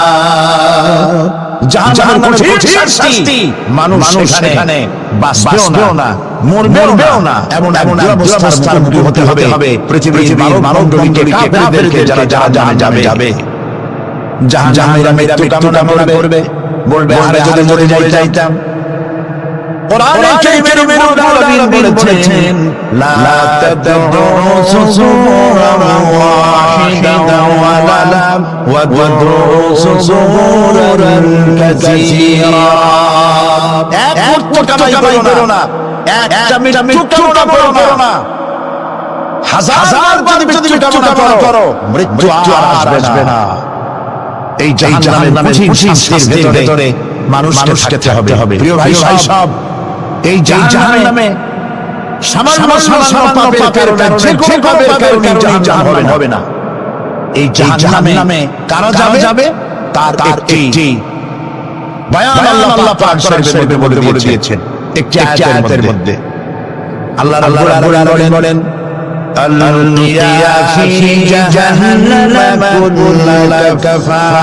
জাহান্নামের কঠিন শাস্তি, মানুষ সেখানে বাঁচবেও না, মরবেও না, এমন অবস্থার মুখে হতে হবে পৃথিবীর মানবদলিকে, কাফেরদেরকে যারা যাবে। জাহান্নামীরা মৃত্যু কামনা করবে, বলবে আরে যদি মরে যাইতাম। কোরআনে কারীমের রব্বুল আলামিন বলেছেন, লা তাদউ সুবুরান ওয়াহিদান ওয়া তাদউ সুবুরান কাসীরা। এক মুহূর্ত কামাই করো না, একটা মৃত্যু কামনা করো না, হাজার মৃত্যু কামনা করো, মৃত্যু আর আসবে না। এই জাহান্নামের কঠিন শাস্তির ভিতরে মানুষকে থাকতে হবে। প্রিয় ভাই সব, এই জাহান্নামে সামান্য পাপের কারণে, যে কোনো পাপের কারণে জাহান্নাম হবে না। এই জাহান্নামে কারা যাবে তার একটি বয়ান আল্লাহ পাক শরীফের মধ্যে বলে দিয়েছেন, একটি আয়াতের মধ্যে। আল্লাহ রাব্বুল আলামিন বলেন, ألقيا في جهنم كل كفار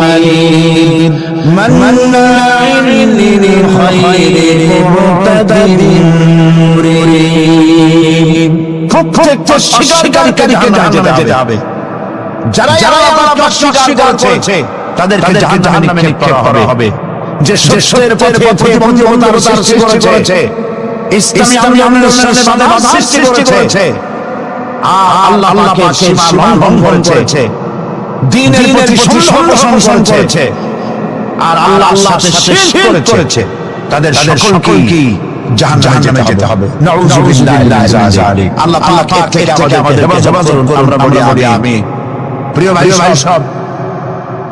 عنيد مناع للخير معتد مريب। প্রত্যেকটা শিকারীকে জাহান্নামে যেতে হবে। যারা আল্লাহ শিকার করেছে তাদেরকে জাহান্নামে নিক্ষেপ করা হবে। যে সত্যের পথে প্রতিবন্ধকতার সৃষ্টি করেছে, ইসলামী আন্দোলনের বাধা সৃষ্টি করেছে, আল্লাহকে সীমা লঙ্ঘন করেছে, দ্বীনের প্রতি সন্দেহ করেছে, আর আল্লাহর সাথে শিরক করেছে, তাদের সকলকেই জাহান্নামে যেতে হবে। নাউযুবিল্লাহি মিন যালিক। আল্লাহ পাক এর থেকে আমাদের হেফাজত করুন। আমরা বলি আমিন। প্রিয় ভাই সব,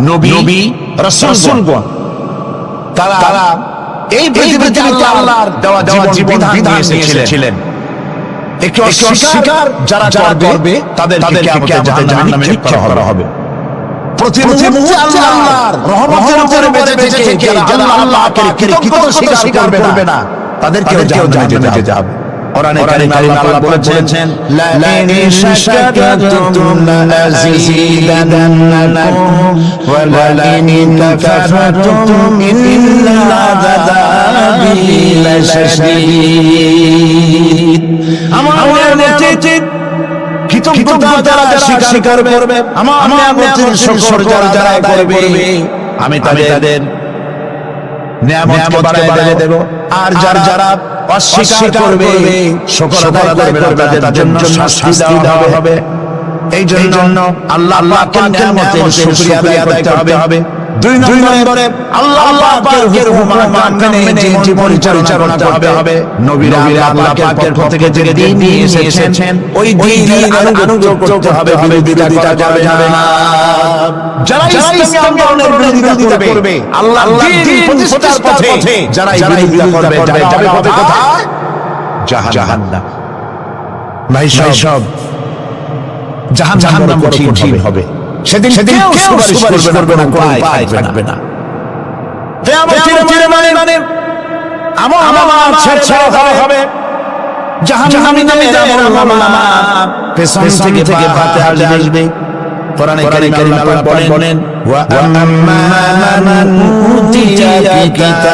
নবী রাসূলগণ তারা এই পৃথিবীতে আল্লাহর দেওয়া জীবন বিধান নিয়ে এসেছিলেন। একটু অস্বীকার যারা করবে তাদেরকে কিয়ামতে জাহান্নামে নিক্ষেপ করা হবে। প্রতি মুহূর্তে আল্লাহর রহমতের উপরে বেঁচে থেকে যারা আল্লাহকে কৃতজ্ঞতা স্বীকার করবে না তাদেরকেও জাহান্নামে যেতে হবে। কোরআনে কারীমে আল্লাহ বলেছেন, লা ইন শাকারতুম লাযীদান্নাকুম ওয়া লা ইন কাফারতুম ইন্না আযাবি লাশাদীদ। আমার নেতৃত্বে কৃতজ্ঞতা যারা স্বীকার করবে, আমার নিয়ামতের শুকর যারা করবে, আমি তাদের নিয়ামতকে বাড়ায় দেব। আর যারা অস্বীকার করবে, শুকর আদায় করবে না, তাদের জন্য শাস্তি দেওয়া হবে। এই জন্য আল্লাহ পাকের নিয়ামতের শুকরিয়া আদায় করতে হবে। দুই নম্বরে আল্লাহ পাকের হুকুম মেনে জীবন পরিচালনা করতে হবে। নবীরা আল্লাহ পাকের পক্ষ থেকে যে দিন নিয়ে এসেছেন, ওই দিনের আনুগত্য করতে হবে, বিরোধিতা করা যাবে না। যারা ইসলামী আন্দোলনের বিরোধিতা করবে, আল্লাহর দ্বীন প্রতিষ্ঠার পথে যারা বিরোধিতা করবে, যাবে কোথায়? জাহান্নাম। ভাই সব, জাহান্নাম কঠিন হবে। সেদিন কেউ সুপারিশ করবে না, কোনো উপায় থাকবে না। কিয়ামতের মানে আমার ছেড়ে হবে। জাহান্নামী নামে আমলনামা পেছন থেকে হাতে আসবে। কোরআনে কারীমে আল্লাহ বলেন, ওয়া আম্মা মান উতিয়া কিতাব